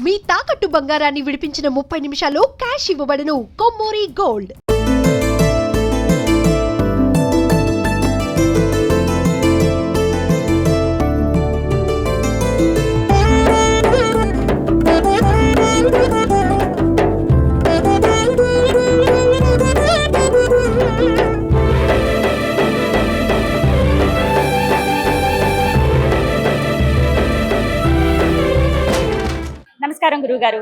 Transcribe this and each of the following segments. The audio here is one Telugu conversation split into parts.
మీ తాకట్టు బంగారాన్ని విడిపించిన 30 నిమిషాల్లో క్యాష్ ఇవ్వబడును. కొమ్మూరి గోల్డ్. నమస్కారం గురుగారు.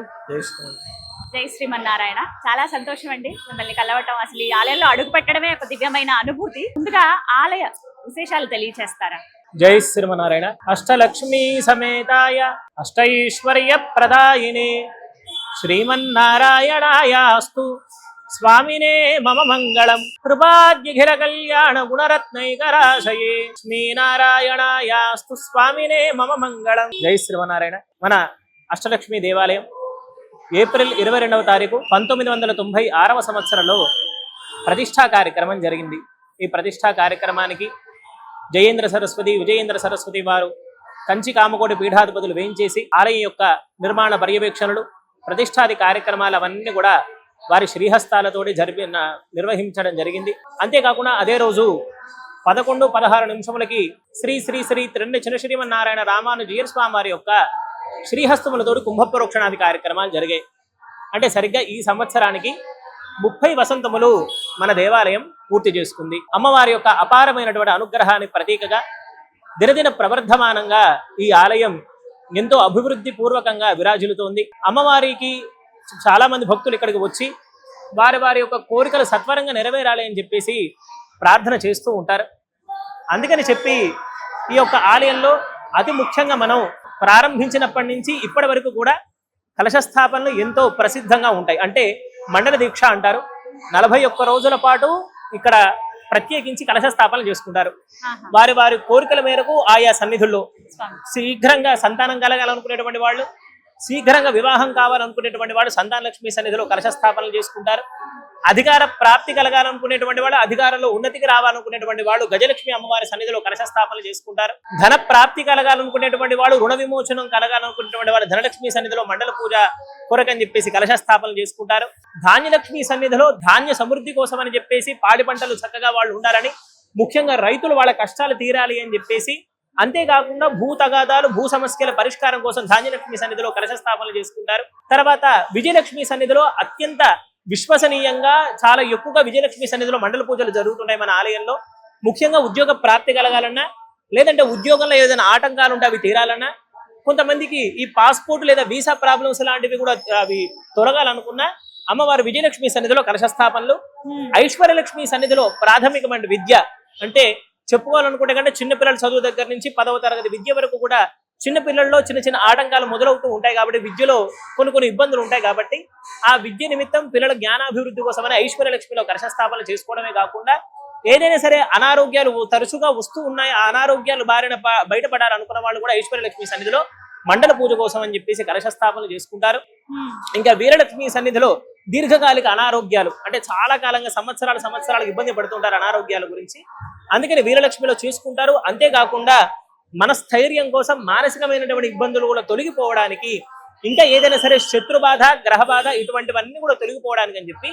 జై శ్రీమన్నారాయణ. చాలా సంతోషం అండి మిమ్మల్ని కలవటం. అసలు ఈ ఆలయంలో అడుగు పెట్టడమే ఒక దివ్యమైన అనుభూతి. ముందుగా ఆలయ విశేషాలు తెలియచేస్తారా? జై శ్రీమన్నారాయణ. అష్టలక్ష్మీ సమేతాయ అష్టైశ్వర్య ప్రదాయినే శ్రీమన్నారాయణాయాస్తు స్వామినే మమ మంగళం. కృపాద్యఖిల కళ్యాణ గుణరత్నైకరాశయే శ్రీనారాయణాయాస్తు స్వామినే మమ మంగళం. జై శ్రీమన్నారాయణ. మన అష్టలక్ష్మి దేవాలయం ఏప్రిల్ 22వ తారీఖు 1996వ సంవత్సరంలో ప్రతిష్టా కార్యక్రమం జరిగింది. ఈ ప్రతిష్టా కార్యక్రమానికి జయేంద్ర సరస్వతి, విజయేంద్ర సరస్వతి వారు కంచి కామకోటి పీఠాధిపతులు వేయించేసి ఆలయం యొక్క నిర్మాణ పర్యవేక్షణలు, ప్రతిష్టాది కార్యక్రమాలు అవన్నీ కూడా వారి శ్రీహస్తాలతోటి నిర్వహించడం జరిగింది. అంతేకాకుండా అదే రోజు 11:16 నిమిషములకి శ్రీ శ్రీ శ్రీ త్రిన్ని చిన్నశ్రీమన్నారాయణ రామానుజీయర్ స్వామి వారి యొక్క శ్రీహస్తములతోటి కుంభప్రోక్షణాది కార్యక్రమాలు జరిగాయి. అంటే సరిగ్గా ఈ సంవత్సరానికి 30 వసంతములు మన దేవాలయం పూర్తి చేసుకుంది. అమ్మవారి యొక్క అపారమైనటువంటి అనుగ్రహానికి ప్రతీకగా దినదిన ప్రవర్ధమానంగా ఈ ఆలయం ఎంతో అభివృద్ధి పూర్వకంగా విరాజిల్లుతోంది. అమ్మవారికి చాలా మంది భక్తులు ఇక్కడికి వచ్చి వారి వారి యొక్క కోరికలు సత్వరంగా నెరవేరాలి అని చెప్పేసి ప్రార్థన చేస్తూ ఉంటారు. అందుకని చెప్పి ఈ యొక్క ఆలయంలో అతి ముఖ్యంగా మనం ప్రారంభించినప్పటి నుంచి ఇప్పటి వరకు కూడా కలశస్థాపనలు ఎంతో ప్రసిద్ధంగా ఉంటాయి. అంటే మండల దీక్ష అంటారు. 41 రోజుల పాటు ఇక్కడ ప్రత్యేకించి కలశస్థాపనలు చేసుకుంటారు. వారి వారి కోరికల మేరకు ఆయా సన్నిధుల్లో శీఘ్రంగా సంతానం కలగాలనుకునేటువంటి వాళ్ళు, శీఘ్రంగా వివాహం కావాలనుకునేటువంటి వాళ్ళు సంతాన లక్ష్మి సన్నిధిలో కలశస్థాపనలు చేసుకుంటారు. అధికార ప్రాప్తి కలగాలనుకునేటువంటి వాళ్ళు, అధికారంలో ఉన్నతికి రావాలనుకునేటువంటి వాళ్ళు గజలక్ష్మి అమ్మవారి సన్నిధిలో కలశస్థాపనలు చేసుకుంటారు. ధన ప్రాప్తి కలగాలనుకునేటువంటి వాళ్ళు, రుణ విమోచనం కలగాలనుకునేటువంటి వాళ్ళు ధనలక్ష్మి సన్నిధిలో మండల పూజ కొరకని చెప్పేసి కలశస్థాపనలు చేసుకుంటారు. ధాన్యలక్ష్మి సన్నిధిలో ధాన్య సమృద్ధి కోసం అని చెప్పేసి పాడి పంటలు చక్కగా వాళ్ళు ఉండాలని, ముఖ్యంగా రైతులు వాళ్ళ కష్టాలు తీరాలి అని చెప్పేసి, అంతేకాకుండా భూ తగాదాలు, భూ సమస్యల పరిష్కారం కోసం ధాన్యలక్ష్మి సన్నిధిలో కలశస్థాపనలు చేసుకుంటారు. తర్వాత విజయలక్ష్మి సన్నిధిలో అత్యంత విశ్వసనీయంగా చాలా ఎక్కువగా విజయలక్ష్మి సన్నిధిలో మండల పూజలు జరుగుతున్నాయి మన ఆలయంలో. ముఖ్యంగా ఉద్యోగ ప్రాప్తి కలగాలన్నా, లేదంటే ఉద్యోగంలో ఏదైనా ఆటంకాలు ఉంటే అవి తీరాలన్నా, కొంతమందికి ఈ పాస్పోర్ట్ లేదా వీసా ప్రాబ్లమ్స్ లాంటివి కూడా అవి తొలగాలనుకున్నా అమ్మవారు విజయలక్ష్మి సన్నిధిలో కలశస్థాపనలు. ఐశ్వర్యలక్ష్మి సన్నిధిలో ప్రాథమికమైన విద్య అంటే చెప్పుకోవాలనుకుంటే కంటే చిన్నపిల్లల చదువు దగ్గర నుంచి 10వ తరగతి విద్య వరకు కూడా చిన్నపిల్లల్లో చిన్న చిన్న ఆటంకాలు మొదలవుతూ ఉంటాయి. కాబట్టి విద్యలో కొన్ని ఇబ్బందులు ఉంటాయి. కాబట్టి ఆ విద్య నిమిత్తం పిల్లల జ్ఞానాభివృద్ధి కోసమని ఐశ్వర్యలక్ష్మిలో కలశస్థాపనలు చేసుకోవడమే కాకుండా ఏదైనా సరే అనారోగ్యాలు తరచుగా వస్తూ ఉన్నాయి, ఆ అనారోగ్యాలు బారిన బయటపడాలనుకున్న వాళ్ళు కూడా ఐశ్వర్యలక్ష్మి సన్నిధిలో మండల పూజ కోసం అని చెప్పేసి కలశస్థాపనలు చేసుకుంటారు. ఇంకా వీరలక్ష్మి సన్నిధిలో దీర్ఘకాలిక అనారోగ్యాలు అంటే చాలా కాలంగా సంవత్సరాలకు ఇబ్బంది పడుతుంటారు అనారోగ్యాల గురించి, అందుకని వీరలక్ష్మిలో చేసుకుంటారు. అంతేకాకుండా మనస్థైర్యం కోసం మానసికమైనటువంటి ఇబ్బందులు కూడా తొలగిపోవడానికి, ఇంకా ఏదైనా సరే శత్రుబాధ, గ్రహబాధ ఇటువంటివన్నీ కూడా తొలగిపోవడానికి అని చెప్పి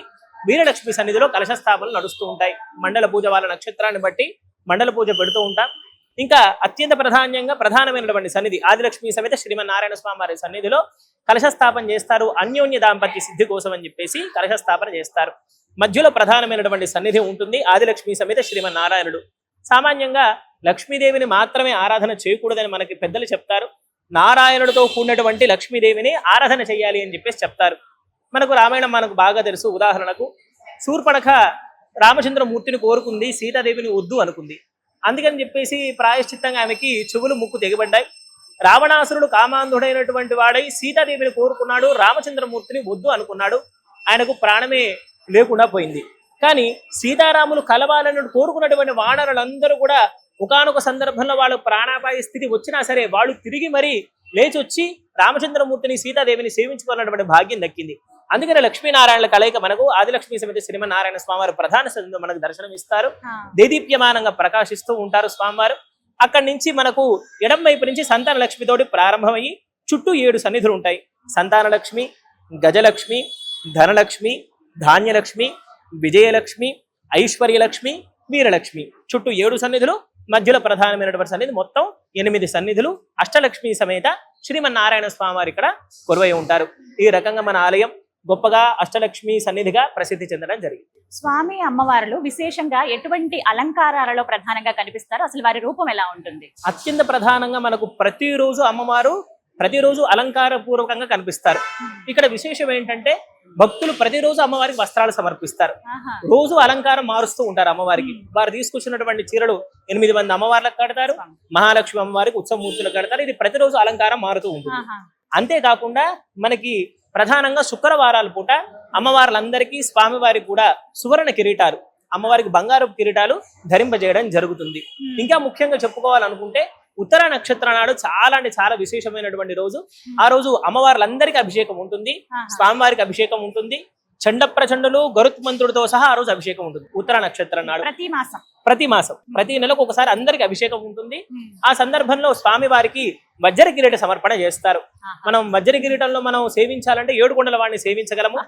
వీరలక్ష్మి సన్నిధిలో కలశస్థాపనలు నడుస్తూ ఉంటాయి. మండల పూజ వాళ్ళ నక్షత్రాన్ని బట్టి మండల పూజ పెడుతూ ఉంటాం. ఇంకా అత్యంత ప్రధానమైనటువంటి సన్నిధి ఆదిలక్ష్మి సమేత శ్రీమన్నారాయణ స్వామి వారి సన్నిధిలో కలశస్థాపన చేస్తారు. అన్యోన్య దాంపత్య సిద్ధి కోసం అని చెప్పేసి కలశస్థాపన చేస్తారు. మధ్యలో ప్రధానమైనటువంటి సన్నిధి ఉంటుంది ఆదిలక్ష్మి సమేత శ్రీమన్నారాయణుడు. సామాన్యంగా లక్ష్మీదేవిని మాత్రమే ఆరాధన చేయకూడదని మనకి పెద్దలు చెప్తారు. నారాయణుడితో కూడినటువంటి లక్ష్మీదేవిని ఆరాధన చేయాలి అని చెప్పేసి చెప్తారు. మనకు రామాయణం మనకు బాగా తెలుసు. ఉదాహరణకు శూర్పణఖ రామచంద్రమూర్తిని కోరుకుంది, సీతాదేవిని వద్దు అనుకుంది. అందుకని చెప్పేసి ప్రాయశ్చిత్తంగా ఆమెకి చెవులు ముక్కు తెగబడ్డాయి. రావణాసురుడు కామాంధుడైనటువంటి వాడై సీతాదేవిని కోరుకున్నాడు, రామచంద్రమూర్తిని వద్దు అనుకున్నాడు. ఆయనకు ప్రాణమే లేకుండా పోయింది. కానీ సీతారాములు కలవాలని కోరుకున్నటువంటి వానరులందరూ కూడా ఒకానొక సందర్భంలో వాళ్ళు ప్రాణాపాయ స్థితి వచ్చినా సరే వాళ్ళు తిరిగి మరీ లేచి వచ్చి రామచంద్రమూర్తిని, సీతాదేవిని సేవించుకున్నటువంటి భాగ్యం దక్కింది. అందుకనే లక్ష్మీనారాయణల కలయిక మనకు ఆదిలక్ష్మి సమేత శ్రీమన్నారాయణ స్వామివారు ప్రధాన సన్నిధిలో మనకు దర్శనం ఇస్తారు. దేదీప్యమానంగా ప్రకాశిస్తూ ఉంటారు స్వామివారు. అక్కడి నుంచి మనకు ఎడం వైపు నుంచి సంతాన లక్ష్మితోటి ప్రారంభమయ్యి చుట్టూ 7 సన్నిధులు ఉంటాయి. సంతానలక్ష్మి, గజలక్ష్మి, ధనలక్ష్మి, ధాన్యలక్ష్మి, విజయలక్ష్మి, ఐశ్వర్యలక్ష్మి, వీరలక్ష్మి. చుట్టూ 7 సన్నిధులు, మధ్యలో ప్రధానమైనటువంటి సన్నిధి. మొత్తం 8 సన్నిధులు. అష్టలక్ష్మి సమేత శ్రీమన్నారాయణ స్వామి వారు ఇక్కడ కొలువై ఉంటారు. ఈ రకంగా మన ఆలయం గొప్పగా అష్టలక్ష్మి సన్నిధిగా ప్రసిద్ధి చెందడం జరిగింది. స్వామి అమ్మవార్లు విశేషంగా ఎటువంటి అలంకారాలలో ప్రధానంగా కనిపిస్తారు? అసలు వారి రూపం ఎలా ఉంటుంది? అత్యంత ప్రధానంగా మనకు ప్రతిరోజు అమ్మవారు ప్రతిరోజు అలంకార పూర్వకంగా కనిపిస్తారు. ఇక్కడ విశేషం ఏంటంటే భక్తులు ప్రతిరోజు అమ్మవారికి వస్త్రాలు సమర్పిస్తారు. రోజు అలంకారం మారుస్తూ ఉంటారు అమ్మవారికి. వారు తీసుకొచ్చినటువంటి చీరలు 8 మంది అమ్మవార్లకు కడతారు. మహాలక్ష్మి అమ్మవారికి ఉత్సవమూర్తులు కడతారు. ఇది ప్రతిరోజు అలంకారం మారుతూ ఉంటుంది. అంతేకాకుండా మనకి ప్రధానంగా శుక్రవారాల పూట అమ్మవార్లందరికీ స్వామివారికి కూడా సువర్ణ కిరీటాలు, అమ్మవారికి బంగారు కిరీటాలు ధరింపజేయడం జరుగుతుంది. ఇంకా ముఖ్యంగా చెప్పుకోవాలనుకుంటే ఉత్తర నక్షత్ర నాడు చాలా అంటే చాలా విశేషమైనటువంటి రోజు. ఆ రోజు అమ్మవార్లందరికీ అభిషేకం ఉంటుంది, స్వామివారికి అభిషేకం ఉంటుంది. చండ ప్రచండులు గరుత్మంతుడితో సహా ఆ రోజు అభిషేకం ఉంటుంది. ఉత్తర నక్షత్రం నాడు ప్రతి మాసం ప్రతి నెలకు ఒకసారి అందరికి అభిషేకం ఉంటుంది. ఆ సందర్భంలో స్వామి వారికి వజ్ర కిరీట సమర్పణ చేస్తారు. మనం వజ్ర కిరీటంలో మనం సేవించాలంటే 7 కొండల వాడిని సేవించగలము.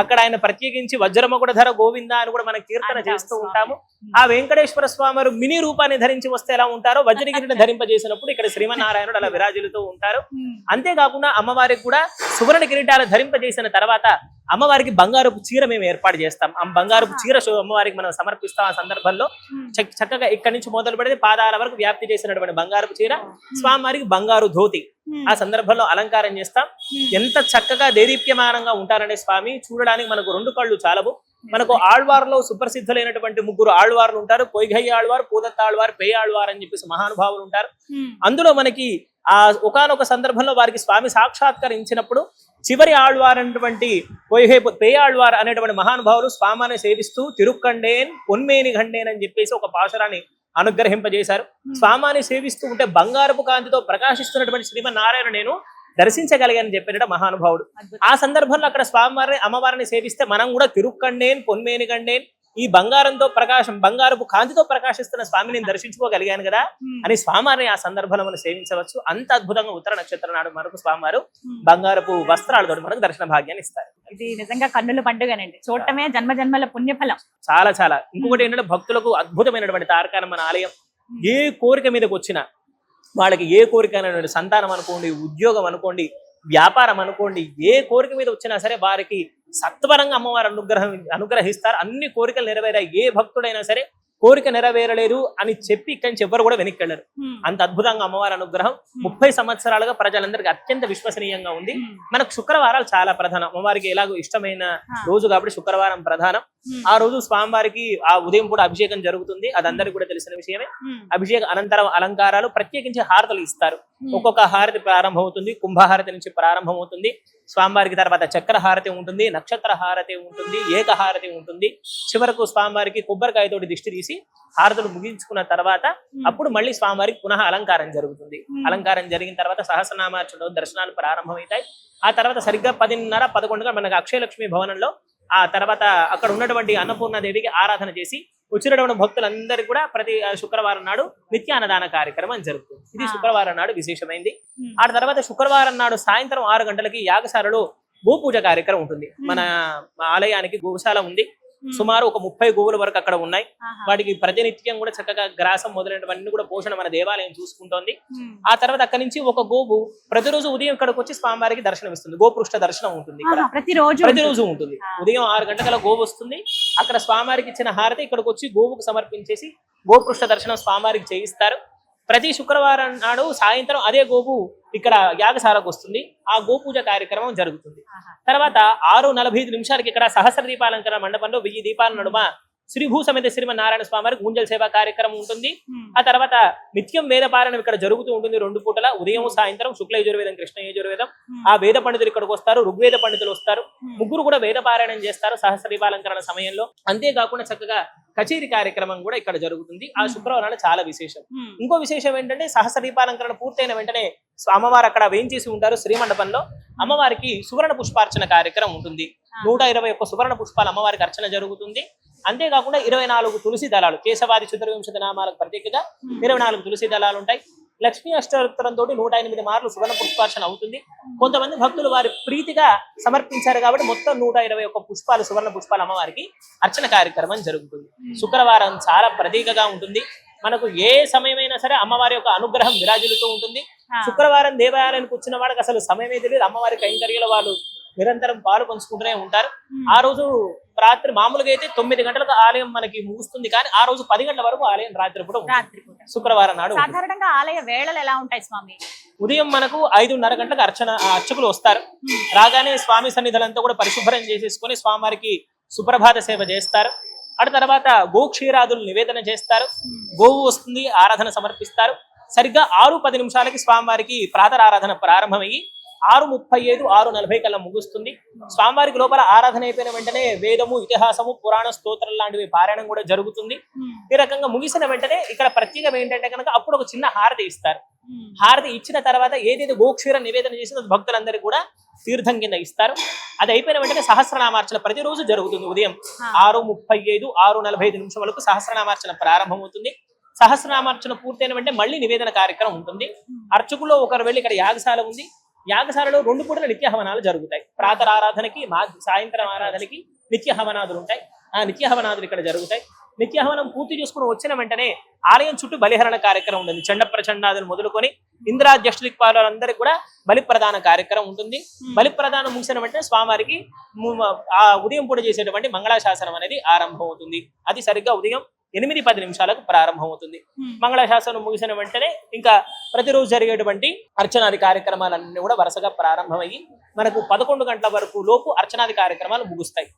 అక్కడ ఆయన ప్రత్యేకించి వజ్రమకుడ ధర గోవింద అని కూడా మనం కీర్తన చేస్తూ ఉంటాము. ఆ వెంకటేశ్వర స్వామి వారు మినీ రూపాన్ని ధరించి వస్తే ఎలా ఉంటారో వజ్ర కిరీటం ధరింపజేసినప్పుడు ఇక్కడ శ్రీమన్నారాయణుడు అలా విరాజిల్లుతూ ఉంటారు. అంతేకాకుండా అమ్మవారికి కూడా సువర్ణ కిరీటాలు ధరింపజేసిన తర్వాత అమ్మవారికి బంగారపు చీర మేము ఏర్పాటు చేస్తాం. ఆ బంగారపు చీర అమ్మవారికి మనం సమర్పిస్తాం. ఆ సందర్భంలో చక్కగా ఇక్కడి నుంచి మొదలు పెడితే పాదాల వరకు వ్యాప్తి చేసినటువంటి బంగారపు చీర, స్వామివారికి బంగారు ధోతి ఆ సందర్భంలో అలంకారం చేస్తాం. ఎంత చక్కగా దేదీప్యమానంగా ఉంటారంటే స్వామి చూడడానికి మనకు 2 కళ్ళు చాలవు. మనకు ఆళ్వార్లో సుప్రసిద్ధులైనటువంటి 3 ఆళ్వార్లు ఉంటారు. పొయ్గై ఆళ్వార్, పూదత్తాళ్వార్, పేయ ఆళ్వార్ అని చెప్పేసి మహానుభావులు ఉంటారు. అందులో మనకి ఆ ఒకానొక సందర్భంలో వారికి స్వామి సాక్షాత్కరించినప్పుడు చివరి ఆళ్వార్ అనేటువంటి పేయ ఆళ్వార్ అనేటువంటి మహానుభావులు స్వామిని సేవిస్తూ తిరుక్కండేన్ పొన్మేని గండేన్ అని చెప్పేసి ఒక పాశురాన్ని అనుగ్రహింపజేశారు. స్వామిని సేవిస్తూ ఉంటే బంగారపు కాంతితో ప్రకాశిస్తున్నటువంటి శ్రీమన్నారాయణ నేను దర్శించగలిగానని చెప్పినట మహానుభావుడు. ఆ సందర్భంలో అక్కడ స్వామివారిని అమ్మవారిని సేవిస్తే మనం కూడా తిరుక్కండేన్ పొన్మేని గండేన్ ఈ బంగారంతో బంగారపు కాంతితో ప్రకాశిస్తున్న స్వామిని దర్శించుకోగలిగాను కదా అని స్వామివారిని ఆ సందర్భంలో మనం సేవించవచ్చు. అంత అద్భుతంగా ఉత్తర నక్షత్రం నాడు మనకు స్వామివారు బంగారపు వస్త్రాలతో మనకు దర్శన భాగ్యాన్ని ఇస్తారు. ఇది నిజంగా కన్నుల పండుగనండి. చూడటమే జన్మ జన్మల పుణ్యఫలం. చాలా చాలా. ఇంకొకటి ఏంటంటే భక్తులకు అద్భుతమైనటువంటి తారకారం మన ఆలయం. ఏ కోరిక మీదకి వచ్చినా వాళ్ళకి ఏ కోరిక అనేటువంటి సంతానం అనుకోండి, ఉద్యోగం అనుకోండి, వ్యాపారం అనుకోండి, ఏ కోరిక మీద వచ్చినా సరే వారికి సత్వరంగా అమ్మవారు అనుగ్రహిస్తారు. అన్ని కోరికలు నెరవేరాయి. ఏ భక్తుడైనా సరే కోరిక నెరవేరలేదు అని చెప్పి ఇక్కడి నుంచి ఎవరు కూడా వెనక్కి వెళ్ళరు. అంత అద్భుతంగా అమ్మవారి అనుగ్రహం 30 సంవత్సరాలుగా ప్రజలందరికీ అత్యంత విశ్వసనీయంగా ఉంది. మనకు శుక్రవారాలు చాలా ప్రధానం. అమ్మవారికి ఎలాగో ఇష్టమైన రోజు కాబట్టి శుక్రవారం ప్రధానం. ఆ రోజు స్వామివారికి ఆ ఉదయం కూడా అభిషేకం జరుగుతుంది. అది అందరికీ కూడా తెలిసిన విషయమే. అభిషేక అనంతరం అలంకారాలు, ప్రత్యేకించి హారతులు ఇస్తారు. ఒక్కొక్క హారతి ప్రారంభమవుతుంది. కుంభహారతి నుంచి ప్రారంభమవుతుంది. స్వామివారికి తర్వాత చక్ర హారతి ఉంటుంది, నక్షత్ర హారతి ఉంటుంది, ఏకహారతి ఉంటుంది. చివరకు స్వామివారికి కొబ్బరికాయతోటి దిష్టి తీసి హారతులు ముగించుకున్న తర్వాత అప్పుడు మళ్ళీ స్వామివారికి పునః అలంకారం జరుగుతుంది. అలంకారం జరిగిన తర్వాత సహస్రనామార్చన దర్శనాలు ప్రారంభమవుతాయి. ఆ తర్వాత సరిగ్గా 10:30, 11 మనకు అక్షయలక్ష్మి భవనంలో ఆ తర్వాత అక్కడ ఉన్నటువంటి అన్నపూర్ణాదేవికి ఆరాధన చేసి వచ్చినటువంటి భక్తులందరికీ కూడా ప్రతి శుక్రవారం నాడు నిత్యాన్నదాన కార్యక్రమం జరుగుతుంది. ఇది శుక్రవారం నాడు విశేషమైంది. ఆ తర్వాత శుక్రవారం నాడు సాయంత్రం 6 గంటలకి యాగశాలలో గోపూజ కార్యక్రమం ఉంటుంది. మన ఆలయానికి గోశాల ఉంది. సుమారు ఒక 30 గోవుల వరకు అక్కడ ఉన్నాయి. వాటికి ప్రతినిత్యం కూడా చక్కగా గ్రాసం మొదలైనవన్నీ కూడా పోషణ మన దేవాలయం చూసుకుంటోంది. ఆ తర్వాత అక్కడి నుంచి ఒక గోవు ప్రతిరోజు ఉదయం ఇక్కడికి వచ్చి స్వామివారికి దర్శనం ఇస్తుంది. గోపృష్ఠ దర్శనం ఉంటుంది. ప్రతిరోజు ఉంటుంది. ఉదయం 6 గంటల గోవు వస్తుంది. అక్కడ స్వామివారికి ఇచ్చిన హారతి ఇక్కడికి వచ్చి గోవుకు సమర్పించేసి గోపృష్ఠ దర్శనం స్వామివారికి చేయిస్తారు. ప్రతి శుక్రవారం నాడు సాయంత్రం అదే గోవు ఇక్కడ యాగశాలకు వస్తుంది. ఆ గోపూజ కార్యక్రమం జరుగుతుంది. తర్వాత 6:45 ఇక్కడ సహస్ర దీపాలంకరణ మండపంలో 1000 దీపాల నడుమ శ్రీభూ సమేత శ్రీమన్నారాయణ స్వామి వారికి గుంజల్ సేవా కార్యక్రమం ఉంటుంది. ఆ తర్వాత నిత్యం వేద పారాయణం ఇక్కడ జరుగుతూ ఉంటుంది 2 పూటల, ఉదయం సాయంత్రం. శుక్ల యజుర్వేదం, కృష్ణ యజుర్వేదం. ఆ వేద పండితులు ఇక్కడికి వస్తారు, ఋగ్వేద పండితులు వస్తారు. ముగ్గురు కూడా వేద పారాయణం చేస్తారు సహస్ర దీపాలంకరణ సమయంలో. అంతేకాకుండా చక్కగా కచేరీ కార్యక్రమం కూడా ఇక్కడ జరుగుతుంది. ఆ శుక్రవారం చాలా విశేషం. ఇంకో విశేషం ఏంటంటే సహస్ర దీపాలంకరణ పూర్తయిన వెంటనే అమ్మవారు అక్కడ వేయించేసి ఉంటారు శ్రీమండపంలో. అమ్మవారికి సువర్ణ పుష్పార్చన కార్యక్రమం ఉంటుంది. 121 సువర్ణ పుష్పాలు అమ్మవారికి అర్చన జరుగుతుంది. అంతేకాకుండా 24 తులసి దళాలు, కేశవాది చతుర్వింశతి నామాలకు ప్రత్యేకగా 24 తులసి దళాలు ఉంటాయి. లక్ష్మీ అష్టోత్తరంతో 108 మార్లు సువర్ణ పుష్పార్చన అవుతుంది. కొంతమంది భక్తులు వారి ప్రీతిగా సమర్పించారు కాబట్టి మొత్తం 121 పుష్పాలు సువర్ణ పుష్పాలు అమ్మవారికి అర్చన కార్యక్రమం జరుగుతుంది. శుక్రవారం చాలా ప్రతీకగా ఉంటుంది. మనకు ఏ సమయమైనా సరే అమ్మవారి యొక్క అనుగ్రహం విరాజిల్లుతూ ఉంటుంది. శుక్రవారం దేవాలయానికి వచ్చిన వాళ్ళకి అసలు సమయమే తెలియదు. అమ్మవారి కైంకర్యాల వాళ్ళు నిరంతరం పాలు పంచుకుంటూనే ఉంటారు. ఆ రోజు రాత్రి మామూలుగా అయితే 9 గంటలకు ఆలయం మనకి ముగుస్తుంది, కానీ ఆ రోజు 10 గంటల వరకు ఆలయం రాత్రి పూట శుక్రవారం నాడు. సాధారణంగా ఆలయ వేళలు ఎలా ఉంటాయి స్వామి? ఉదయం మనకు 5:30 గంటలకు అర్చకులు వస్తారు. రాగానే స్వామి సన్నిధులంతా కూడా పరిశుభ్రం చేసేసుకొని స్వామివారికి సుప్రభాత సేవ చేస్తారు. అటు తర్వాత గోక్షీరాదులు నివేదన చేస్తారు. గోవు వస్తుంది, ఆరాధన సమర్పిస్తారు. సరిగ్గా 6:10 నిమిషాలకి స్వామివారికి ప్రాతరారాధన ప్రారంభమయ్యి 6:35, 6:40 కల్లా ముగుస్తుంది. స్వామివారికి లోపల ఆరాధన అయిపోయిన వెంటనే వేదము, ఇతిహాసము, పురాణ స్తోత్రం లాంటివి పారాయణం కూడా జరుగుతుంది. ఈ రకంగా ముగిసిన వెంటనే ఇక్కడ ప్రత్యేకం ఏంటంటే కనుక అప్పుడు ఒక చిన్న హారతి ఇస్తారు. హారతి ఇచ్చిన తర్వాత ఏదైతే గోక్షీర నివేదన చేసిందో భక్తులందరికీ కూడా తీర్థం కింద ఇస్తారు. అది అయిపోయిన వెంటనే సహస్రనామార్చన ప్రతిరోజు జరుగుతుంది. ఉదయం 6:35, 6:45 నిమిషం వరకు సహస్రనామార్చన ప్రారంభమవుతుంది. సహస్రనామార్చన పూర్తయిన వెంటనే మళ్ళీ నివేదన కార్యక్రమం ఉంటుంది. అర్చకుల్లో ఒకరు వెళ్ళి ఇక్కడ యాగశాల ఉంది. యాగశాలలో 2 పూటల నిత్య హవనాలు జరుగుతాయి. ప్రాతర ఆరాధనకి, సాయంత్రం ఆరాధనకి నిత్య హవనాదులు ఉంటాయి. ఆ నిత్య హవనాదులు ఇక్కడ జరుగుతాయి. నిత్య హవనం పూర్తి చేసుకుని వచ్చిన వెంటనే ఆలయం చుట్టూ బలిహరణ కార్యక్రమం ఉంటుంది. చండ ప్రచండాదులు మొదలుకొని ఇంద్రాధ్యక్షులందరికీ కూడా బలి ప్రదాన కార్యక్రమం ఉంటుంది. బలి ప్రదానం ముగిసిన వెంటనే స్వామివారికి ఆ ఉదయం పూట చేసేటువంటి మంగళాశాసనం అనేది ఆరంభం అవుతుంది. అది సరిగ్గా ఉదయం 8:10 నిమిషాలకు ప్రారంభమవుతుంది. మంగళశాసనం ముగిసిన వెంటనే ఇంకా ప్రతిరోజు జరిగేటువంటి అర్చనాది కార్యక్రమాలన్నీ కూడా వరుసగా ప్రారంభమయ్యి మనకు 11 గంటల వరకు లోపు అర్చనాది కార్యక్రమాలు ముగుస్తాయి.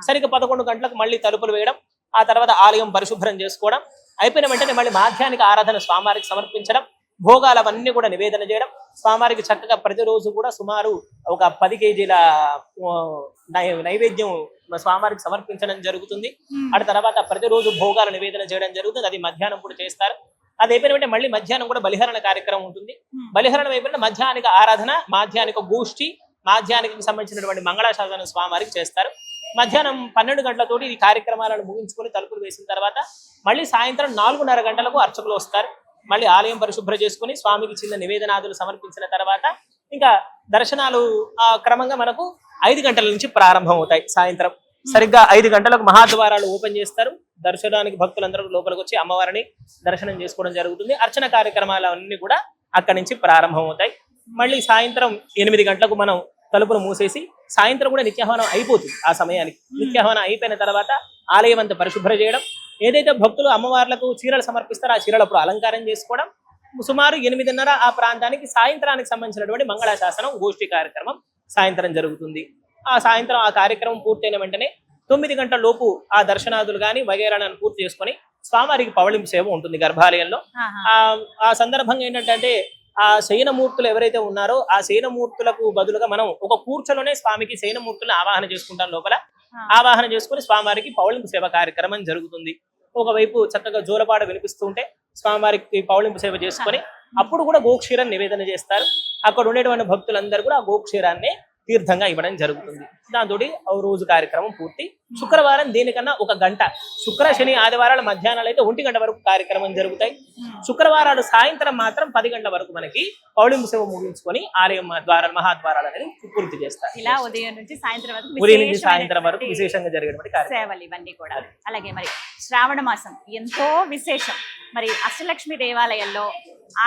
సరిగ్గా 11 గంటలకు మళ్ళీ తలుపులు వేయడం, ఆ తర్వాత ఆలయం పరిశుభ్రం చేసుకోవడం అయిపోయిన వెంటనే మళ్ళీ మాధ్యానిక ఆరాధన స్వామివారికి సమర్పించడం, భోగాలు అవన్నీ కూడా నివేదన చేయడం. స్వామివారికి చక్కగా ప్రతిరోజు కూడా సుమారు ఒక 10 కేజీల నైవేద్యం స్వామివారికి సమర్పించడం జరుగుతుంది. ఆ తర్వాత ప్రతిరోజు భోగాలు నివేదన చేయడం జరుగుతుంది. అది మధ్యాహ్నం కూడా చేస్తారు. అది అయిపోయిన వెంటనే మళ్ళీ మధ్యాహ్నం కూడా బలిహరణ కార్యక్రమం ఉంటుంది. బలిహరణం అయిపోయిన మధ్యాహ్నిక ఆరాధన, మాధ్యానిక గోష్ఠి, మాధ్యానికి సంబంధించినటువంటి మంగళాశాసన స్వామివారికి చేస్తారు. మధ్యాహ్నం 12 గంటలతోటి ఈ కార్యక్రమాలను ముగించుకొని తలుపులు వేసిన తర్వాత మళ్ళీ సాయంత్రం 4:30 గంటలకు అర్చకులు వస్తారు. మళ్ళీ ఆలయం పరిశుభ్రం చేసుకుని స్వామికి చిన్న నివేదనాదులు సమర్పించిన తర్వాత ఇంకా దర్శనాలు క్రమంగా మనకు 5 గంటల నుంచి ప్రారంభం అవుతాయి. సాయంత్రం సరిగ్గా 5 గంటలకు మహాద్వారాలు ఓపెన్ చేస్తారు. దర్శనానికి భక్తులందరూ లోపలికి వచ్చి అమ్మవారిని దర్శనం చేసుకోవడం జరుగుతుంది. అర్చన కార్యక్రమాలు అన్ని కూడా అక్కడి నుంచి ప్రారంభం అవుతాయి. మళ్ళీ సాయంత్రం 8 గంటలకు మనం తలుపులు మూసేసి సాయంత్రం కూడా నిత్యాహ్వానం అయిపోతుంది. ఆ సమయానికి నిత్యాహ్వానం అయిపోయిన తర్వాత ఆలయం అంతా పరిశుభ్రం చేయడం, ఏదైతే భక్తులు అమ్మవార్లకు చీరలు సమర్పిస్తారో ఆ చీరలు అప్పుడు అలంకారం చేసుకోవడం. సుమారు 8:30 ఆ ప్రాంతానికి సాయంత్రానికి సంబంధించినటువంటి మంగళాశాసనం గోష్ఠి కార్యక్రమం సాయంత్రం జరుగుతుంది. ఆ సాయంత్రం ఆ కార్యక్రమం పూర్తయిన వెంటనే 9 గంటల లోపు ఆ దర్శనాదులు కానీ వగేరాలను పూర్తి చేసుకొని స్వామివారికి పవళింపు సేవ ఉంటుంది గర్భాలయంలో. ఆ సందర్భంగా ఏంటంటే ఆ శయనమూర్తులు ఎవరైతే ఉన్నారో ఆ శయనమూర్తులకు బదులుగా మనం ఒక కూర్చోలోనే స్వామికి శయనమూర్తులను ఆవాహన చేసుకుంటాం. లోపల ఆవాహన చేసుకుని స్వామివారికి పవళింపు సేవ కార్యక్రమం జరుగుతుంది. ఒకవైపు చక్కగా జోలపాట వినిపిస్తుంటే స్వామివారికి పవళింపు సేవ చేసుకొని అప్పుడు కూడా గోక్షీరాన్ని నివేదన చేస్తారు. అక్కడ ఉండేటువంటి భక్తులందరూ కూడా ఆ గోక్షీరాన్ని తీర్థంగా ఇవ్వడం జరుగుతుంది. దాంతో రోజు కార్యక్రమం పూర్తి. శుక్రవారం దీనికన్నా 1 గంట, శుక్ర శని ఆదివారాల మధ్యాహ్నాలు అయితే 1 గంట వరకు కార్యక్రమం జరుగుతాయి. శుక్రవారాలు సాయంత్రం మాత్రం 10 గంటల వరకు మనకి పౌళింపు సేవ ముగించుకొని ఆలయం మహాద్వారాలు అనేది పూర్తి చేస్తారు. ఇలా ఉదయం నుంచి సాయంత్రం వరకు విశేషంగా జరిగేటువంటి సేవలు ఇవన్నీ కూడా. అలాగే మరి శ్రావణ మాసం ఎంతో విశేషం. మరి అష్టలక్ష్మి దేవాలయంలో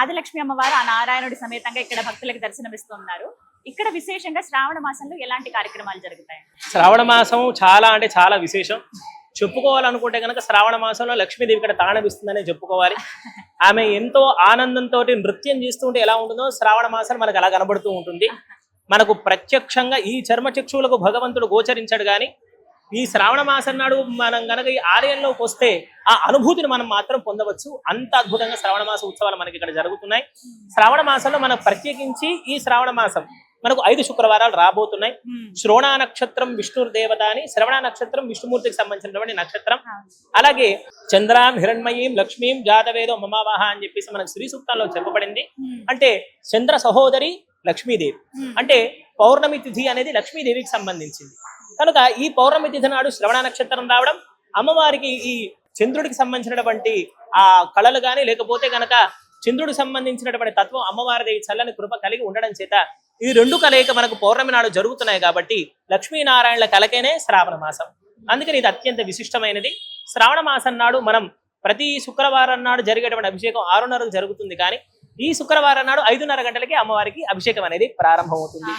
ఆదిలక్ష్మి అమ్మవారు ఆ నారాయణుడి సమేతంగా ఇక్కడ భక్తులకు దర్శనమిస్తున్నారు. ఇక్కడ విశేషంగా శ్రావణ మాసంలో ఎలాంటి కార్యక్రమాలు జరుగుతాయి? శ్రావణ మాసం చాలా అంటే చాలా విశేషం. చెప్పుకోవాలనుకుంటే కనుక శ్రావణ మాసంలో లక్ష్మీదేవి ఇక్కడ తాండవిస్తుందనే చెప్పుకోవాలి. ఆమె ఎంతో ఆనందంతో నృత్యం చేస్తుంటే ఎలా ఉంటుందో శ్రావణ మాసం మనకు అలా కనబడుతూ ఉంటుంది. మనకు ప్రత్యక్షంగా ఈ చర్మచక్షువులకు భగవంతుడు గోచరించాడు కానీ ఈ శ్రావణ మాసం నాడు మనం కనుక ఈ ఆలయంలోకి వస్తే ఆ అనుభూతిని మనం మాత్రం పొందవచ్చు. అంత అద్భుతంగా శ్రావణ మాస ఉత్సవాలు మనకి ఇక్కడ జరుగుతున్నాయి. శ్రావణ మాసంలో మనకు ప్రత్యేకించి ఈ శ్రావణ మాసం మనకు 5 శుక్రవారాలు రాబోతున్నాయి. శ్రోణ నక్షత్రం విష్ణు దేవత అని, శ్రవణ నక్షత్రం విష్ణుమూర్తికి సంబంధించినటువంటి నక్షత్రం. అలాగే చంద్రాం హిరణ్మయీం లక్ష్మీం జాతవేదో మమావాహ అని చెప్పేసి మనకు శ్రీ సూక్తంలో చెప్పబడింది. అంటే చంద్ర సహోదరి లక్ష్మీదేవి, అంటే పౌర్ణమి తిథి అనేది లక్ష్మీదేవికి సంబంధించింది కనుక ఈ పౌర్ణమి తిథి నాడు శ్రవణ నక్షత్రం రావడం, అమ్మవారికి ఈ చంద్రుడికి సంబంధించినటువంటి ఆ కళలు కానీ లేకపోతే కనుక చంద్రుడికి సంబంధించినటువంటి తత్వం అమ్మవారిది చల్లని కృప కలిగి ఉండడం చేత ఈ రెండు కలయిక మనకు పౌర్ణమి నాడు జరుగుతున్నాయి కాబట్టి లక్ష్మీనారాయణల కలకనే శ్రావణ మాసం. అందుకని ఇది అత్యంత విశిష్టమైనది. శ్రావణ మాసం నాడు మనం ప్రతి శుక్రవారం నాడు జరిగేటువంటి అభిషేకం 6:30కు జరుగుతుంది, కానీ ఈ శుక్రవారం నాడు 5:30 గంటలకి అమ్మవారికి అభిషేకం అనేది ప్రారంభమవుతుంది.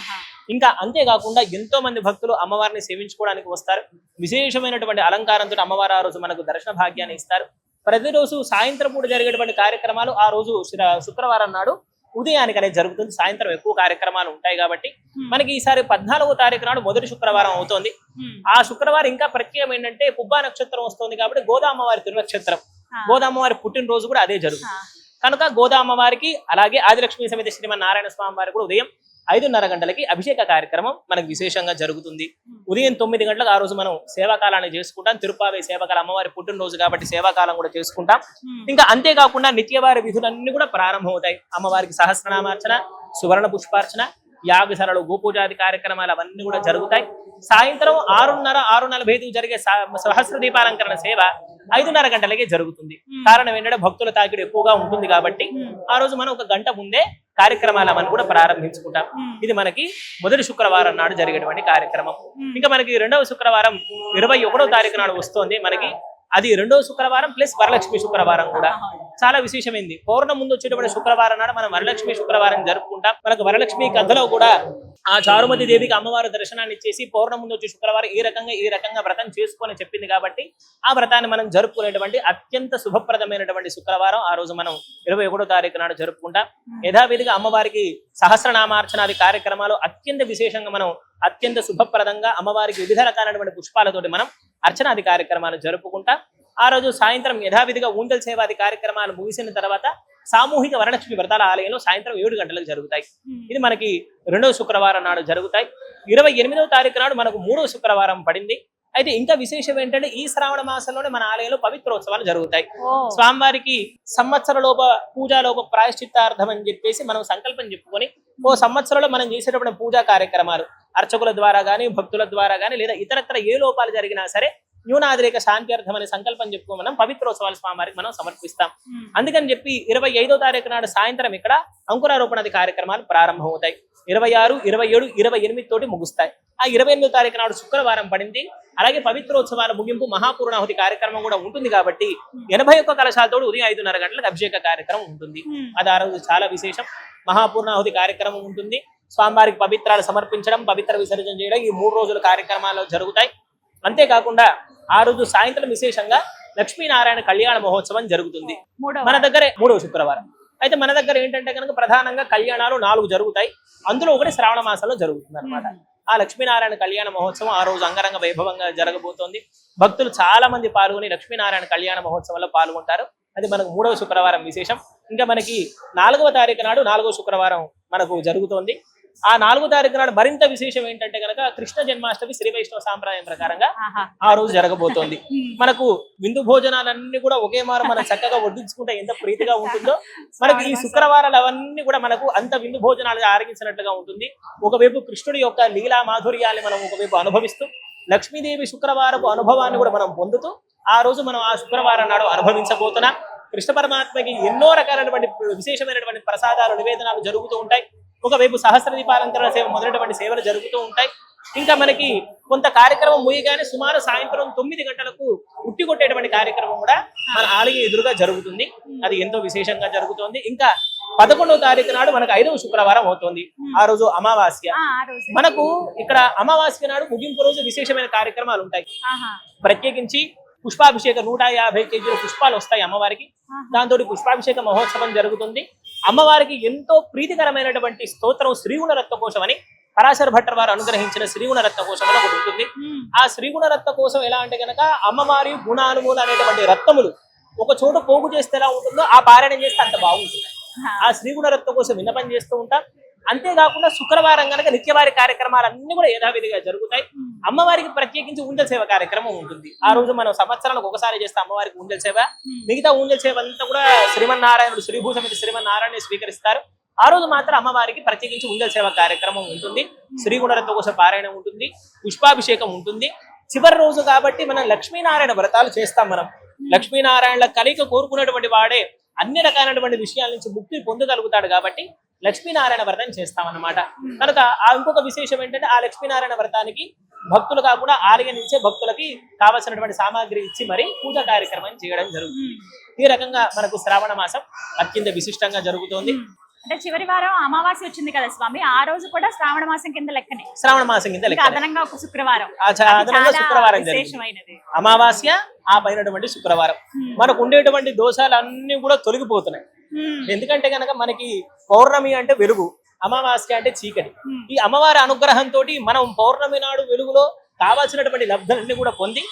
ఇంకా అంతేకాకుండా ఎంతో మంది భక్తులు అమ్మవారిని సేవించుకోవడానికి వస్తారు. విశేషమైనటువంటి అలంకారంతో అమ్మవారు ఆ రోజు మనకు దర్శన భాగ్యాన్ని ఇస్తారు. ప్రతిరోజు సాయంత్రం పూట జరిగేటువంటి కార్యక్రమాలు ఆ రోజు శుక్రవారం నాడు ఉదయానికి అనేది జరుగుతుంది. సాయంత్రం ఎక్కువ కార్యక్రమాలు ఉంటాయి కాబట్టి మనకి ఈసారి 14వ తారీఖు నాడు మొదటి శుక్రవారం అవుతోంది. ఆ శుక్రవారం ఇంకా ప్రత్యేకం ఏంటంటే పుబ్బా నక్షత్రం వస్తుంది కాబట్టి గోదామ్మవారి తిరునక్షత్రం, గోదామ్మవారి పుట్టినరోజు కూడా అదే జరుగుతుంది. కనుక గోదామ్మవారికి అలాగే ఆదిలక్ష్మీ సమేత శ్రీమన్నారాయణ స్వామి వారికి కూడా ఉదయం 5:30 గంటలకి అభిషేక కార్యక్రమం మనకు విశేషంగా జరుగుతుంది. ఉదయం 9 గంటలకు ఆ రోజు మనం సేవాకాలాన్ని చేసుకుంటాం. తిరుపావై సేవకాలం అమ్మవారి పుట్టినరోజు కాబట్టి సేవాకాలం కూడా చేసుకుంటాం. ఇంకా అంతేకాకుండా నిత్యవారి విధులన్నీ కూడా ప్రారంభమవుతాయి. అమ్మవారికి సహస్రనామార్చన, సువర్ణ పుష్పార్చన, యాగశాలలో గోపూజాది కార్యక్రమాలు అవన్నీ కూడా జరుగుతాయి. సాయంత్రం 6:30-6:45 జరిగే సహస్ర దీపాలంకరణ సేవ 5:30 గంటలకే జరుగుతుంది. కారణం ఏంటంటే భక్తుల తాకిడి ఎక్కువగా ఉంటుంది కాబట్టి ఆ రోజు మనం 1 గంట ముందే కార్యక్రమాలను కూడా ప్రారంభించుకుంటాం. ఇది మనకి మొదటి శుక్రవారం నాడు జరిగేటువంటి కార్యక్రమం. ఇంకా మనకి రెండవ శుక్రవారం 21వ తారీఖు నాడు వస్తుంది. మనకి అది రెండవ శుక్రవారం ప్లస్ వరలక్ష్మి శుక్రవారం కూడా చాలా విశేషమైంది. పౌర్ణమి ముందు వచ్చేటువంటి శుక్రవారం నాడు మనం వరలక్ష్మి శుక్రవారం జరుపుకుంటాం. మనకు వరలక్ష్మి కథలో కూడా ఆ చారుమతి దేవికి అమ్మవారి దర్శనాన్ని ఇచ్చేసి పౌర్ణమి ముందు వచ్చే శుక్రవారం ఈ రకంగా వ్రతం చేసుకొని చెప్పింది కాబట్టి ఆ వ్రతాన్ని మనం జరుపుకునేటువంటి అత్యంత శుభప్రదమైనటువంటి శుక్రవారం ఆ రోజు మనం 21వ తారీఖు నాడు జరుపుకుంటాం. యథావిధిగా అమ్మవారికి సహస్రనామార్చనాది కార్యక్రమాలు అత్యంత విశేషంగా మనం అత్యంత శుభప్రదంగా అమ్మవారికి వివిధ రకాలైనటువంటి పుష్పాలతోటి మనం అర్చనాది కార్యక్రమాలు జరుపుకుంటాం. ఆ రోజు సాయంత్రం యథావిధిగా ఊంజల్ సేవాది కార్యక్రమాలు ముగిసిన తర్వాత సామూహిక వరలక్ష్మి వ్రతాల ఆలయంలో సాయంత్రం 7 గంటలకు జరుగుతాయి. ఇది మనకి రెండవ శుక్రవారం నాడు జరుగుతాయి. 28వ తారీఖు నాడు మనకు 3వ శుక్రవారం పడింది. అయితే ఇంకా విశేషం ఏంటంటే ఈ శ్రావణ మాసంలోనే మన ఆలయంలో పవిత్రోత్సవాలు జరుగుతాయి. స్వామివారికి సంవత్సరలోప పూజాలోప ప్రాయశ్చిత్తార్థం అని చెప్పేసి మనం సంకల్పం చెప్పుకొని ఓ సంవత్సరంలో మనం చేసేటప్పుడు పూజా కార్యక్రమాలు అర్చకుల ద్వారా గానీ భక్తుల ద్వారా గానీ లేదా ఇతరత్ర ఏ లోపాలు జరిగినా సరే న్యూనాదిరేక శాంత్యర్థం అనే సంకల్పం చెప్పుకో మనం పవిత్రోత్సవాలు స్వామివారికి మనం సమర్పిస్తాం. అందుకని చెప్పి 25వ తారీఖు నాడు సాయంత్రం ఇక్కడ అంకురారోపణాది కార్యక్రమాలు ప్రారంభమవుతాయి. 26, 27, 28 తోటి ముగుస్తాయి. ఆ 28వ తారీఖు నాడు శుక్రవారం పడింది. అలాగే పవిత్రోత్సవాల ముగింపు మహాపూర్ణాహుతి కార్యక్రమం కూడా ఉంటుంది కాబట్టి 81 కలశాలతో ఉదయం 5:30 గంటలకు అభిషేక కార్యక్రమం ఉంటుంది. అది ఆ రోజు చాలా విశేషం. మహాపూర్ణాహుతి కార్యక్రమం ఉంటుంది. స్వామివారికి పవిత్రాలు సమర్పించడం, పవిత్ర విసర్జన చేయడం ఈ 3 రోజుల కార్యక్రమాలు జరుగుతాయి. అంతేకాకుండా ఆ రోజు సాయంత్రం విశేషంగా లక్ష్మీనారాయణ కళ్యాణ మహోత్సవం జరుగుతుంది మన దగ్గర 3వ శుక్రవారం. అయితే మన దగ్గర ఏంటంటే కనుక ప్రధానంగా కళ్యాణాలు 4 జరుగుతాయి. అందులో ఒకటి శ్రావణ మాసంలో జరుగుతుంది అనమాట. ఆ లక్ష్మీనారాయణ కళ్యాణ మహోత్సవం ఆ రోజు అంగరంగ వైభవంగా జరగబోతోంది. భక్తులు చాలా మంది పాల్గొని లక్ష్మీనారాయణ కళ్యాణ మహోత్సవంలో పాల్గొంటారు. అది మనకు 3వ శుక్రవారం విశేషం. ఇంకా మనకి 4వ తారీఖు నాడు 4వ శుక్రవారం మనకు జరుగుతోంది. ఆ 4వ తారీఖు నాడు మరింత విశేషం ఏంటంటే కనుక కృష్ణ జన్మాష్టమి శ్రీ వైష్ణవ సాంప్రదాయం ప్రకారంగా ఆ రోజు జరగబోతోంది. మనకు విందు భోజనాలన్నీ కూడా ఒకే మారు మనం చక్కగా వడ్డించుకుంటే ఎంత ప్రీతిగా ఉంటుందో మనకి ఈ శుక్రవారాలు అవన్నీ కూడా మనకు అంత విందు భోజనాలు ఆరగించినట్లుగా ఉంటుంది. ఒకవైపు కృష్ణుడి యొక్క లీలా మాధుర్యాన్ని మనం ఒకవైపు అనుభవిస్తూ లక్ష్మీదేవి శుక్రవారపు అనుభవాన్ని కూడా మనం పొందుతూ ఆ రోజు మనం ఆ శుక్రవారం నాడు అనుభవించబోతున్నాం. కృష్ణ పరమాత్మకి ఎన్నో రకాలైనటువంటి విశేషమైనటువంటి ప్రసాదాలు నివేదనాలు జరుగుతూ ఉంటాయి. ఒకవైపు సహస్ర దీపాలంకరణ సేవ మొదలైనటువంటి సేవలు జరుగుతూ ఉంటాయి. ఇంకా మనకి కొంత కార్యక్రమం ముగియగానే సుమారు సాయంత్రం 9 గంటలకు ఉట్టి కొట్టేటువంటి కార్యక్రమం కూడా మన ఆలయ ఎదురుగా జరుగుతుంది. అది ఎంతో విశేషంగా జరుగుతోంది. ఇంకా 11వ తారీఖు నాడు మనకు 5వ శుక్రవారం అవుతుంది. ఆ రోజు అమావాస్య. మనకు ఇక్కడ అమావాస్య నాడు ముగింపు రోజు విశేషమైన కార్యక్రమాలు ఉంటాయి. ప్రత్యేకించి పుష్పాభిషేక 150 కేజీల పుష్పాలు వస్తాయి అమ్మవారికి. దాంతో పుష్పాభిషేక మహోత్సవం జరుగుతుంది. అమ్మవారికి ఎంతో ప్రీతికరమైనటువంటి స్తోత్రం శ్రీగుణ రత్నకోశం అని పరాశర భట్టర్ వారు అనుగ్రహించిన శ్రీగుణ రత్నకోశం అని ఒకటి ఉంటుంది. ఆ శ్రీగుణ రత్నకోశం ఎలా అంటే కనుక అమ్మవారి గుణానుమూల అనేటువంటి రత్నములు ఒక చోట పోగు చేస్తే ఎలా ఉంటుందో ఆ పారాయణం చేస్తే అంత బాగుంటుంది. ఆ శ్రీగుణ రత్నకోశం విన్నపం చేస్తూ ఉంటాం. అంతేకాకుండా శుక్రవారం కనుక నిత్యవారి కార్యక్రమాలన్నీ కూడా యథావిధిగా జరుగుతాయి. అమ్మవారికి ప్రత్యేకించి ఊంజల్ సేవ కార్యక్రమం ఉంటుంది. ఆ రోజు మనం సంవత్సరాలకు ఒకసారి చేస్తే అమ్మవారికి ఊంజల్ సేవ, మిగతా ఊంజల్ సేవ అంతా కూడా శ్రీమన్నారాయణుడు శ్రీభూషమితి శ్రీమన్నారాయణ స్వీకరిస్తారు. ఆ రోజు మాత్రం అమ్మవారికి ప్రత్యేకించి ఊంజల్ సేవ కార్యక్రమం ఉంటుంది. శ్రీగుణరత్న కోసం పారాయణం ఉంటుంది, పుష్పాభిషేకం ఉంటుంది. చివరి రోజు కాబట్టి మనం లక్ష్మీనారాయణ వ్రతాలు చేస్తాం. మనం లక్ష్మీనారాయణల కలిక కోరుకున్నటువంటి వాడే అన్ని రకాలైనటువంటి విషయాల నుంచి ముక్తి పొందగలుగుతాడు. కాబట్టి లక్ష్మీనారాయణ వ్రతం చేస్తామన్నమాట. కనుక ఆ ఇంకొక విశేషం ఏంటంటే ఆ లక్ష్మీనారాయణ వ్రతానికి భక్తులు కాకుండా ఆలయం నుంచే భక్తులకి కావాల్సినటువంటి సామాగ్రి ఇచ్చి మరి పూజా కార్యక్రమం చేయడం జరుగుతుంది. ఈ రకంగా మనకు శ్రావణ మాసం అత్యంత విశిష్టంగా జరుగుతోంది. అంటే చివరి వారం అమావాస్య వచ్చింది కదా స్వామి, ఆ రోజు కూడా శ్రావణ మాసం కింద లెక్కనే. శ్రావణ మాసం కింద లెక్క. అదనంగా ఒక శుక్రవారం, అదనంగా శుక్రవారం విశేషమైనది. అమావాస్య ఆ పైనటువంటి శుక్రవారం. మనకు ఉండేటువంటి దోషాలు అన్ని కూడా తొలగిపోతున్నాయి. ఎందుకంటే కనుక మనకి పౌర్ణమి అంటే వెలుగు, అమావాస్య అంటే చీకటి. ఈ అమ్మవారి అనుగ్రహంతో మనం పౌర్ణమి నాడు వెలుగులో కావాల్సినటువంటి లబ్ధులన్నీ కూడా పొంది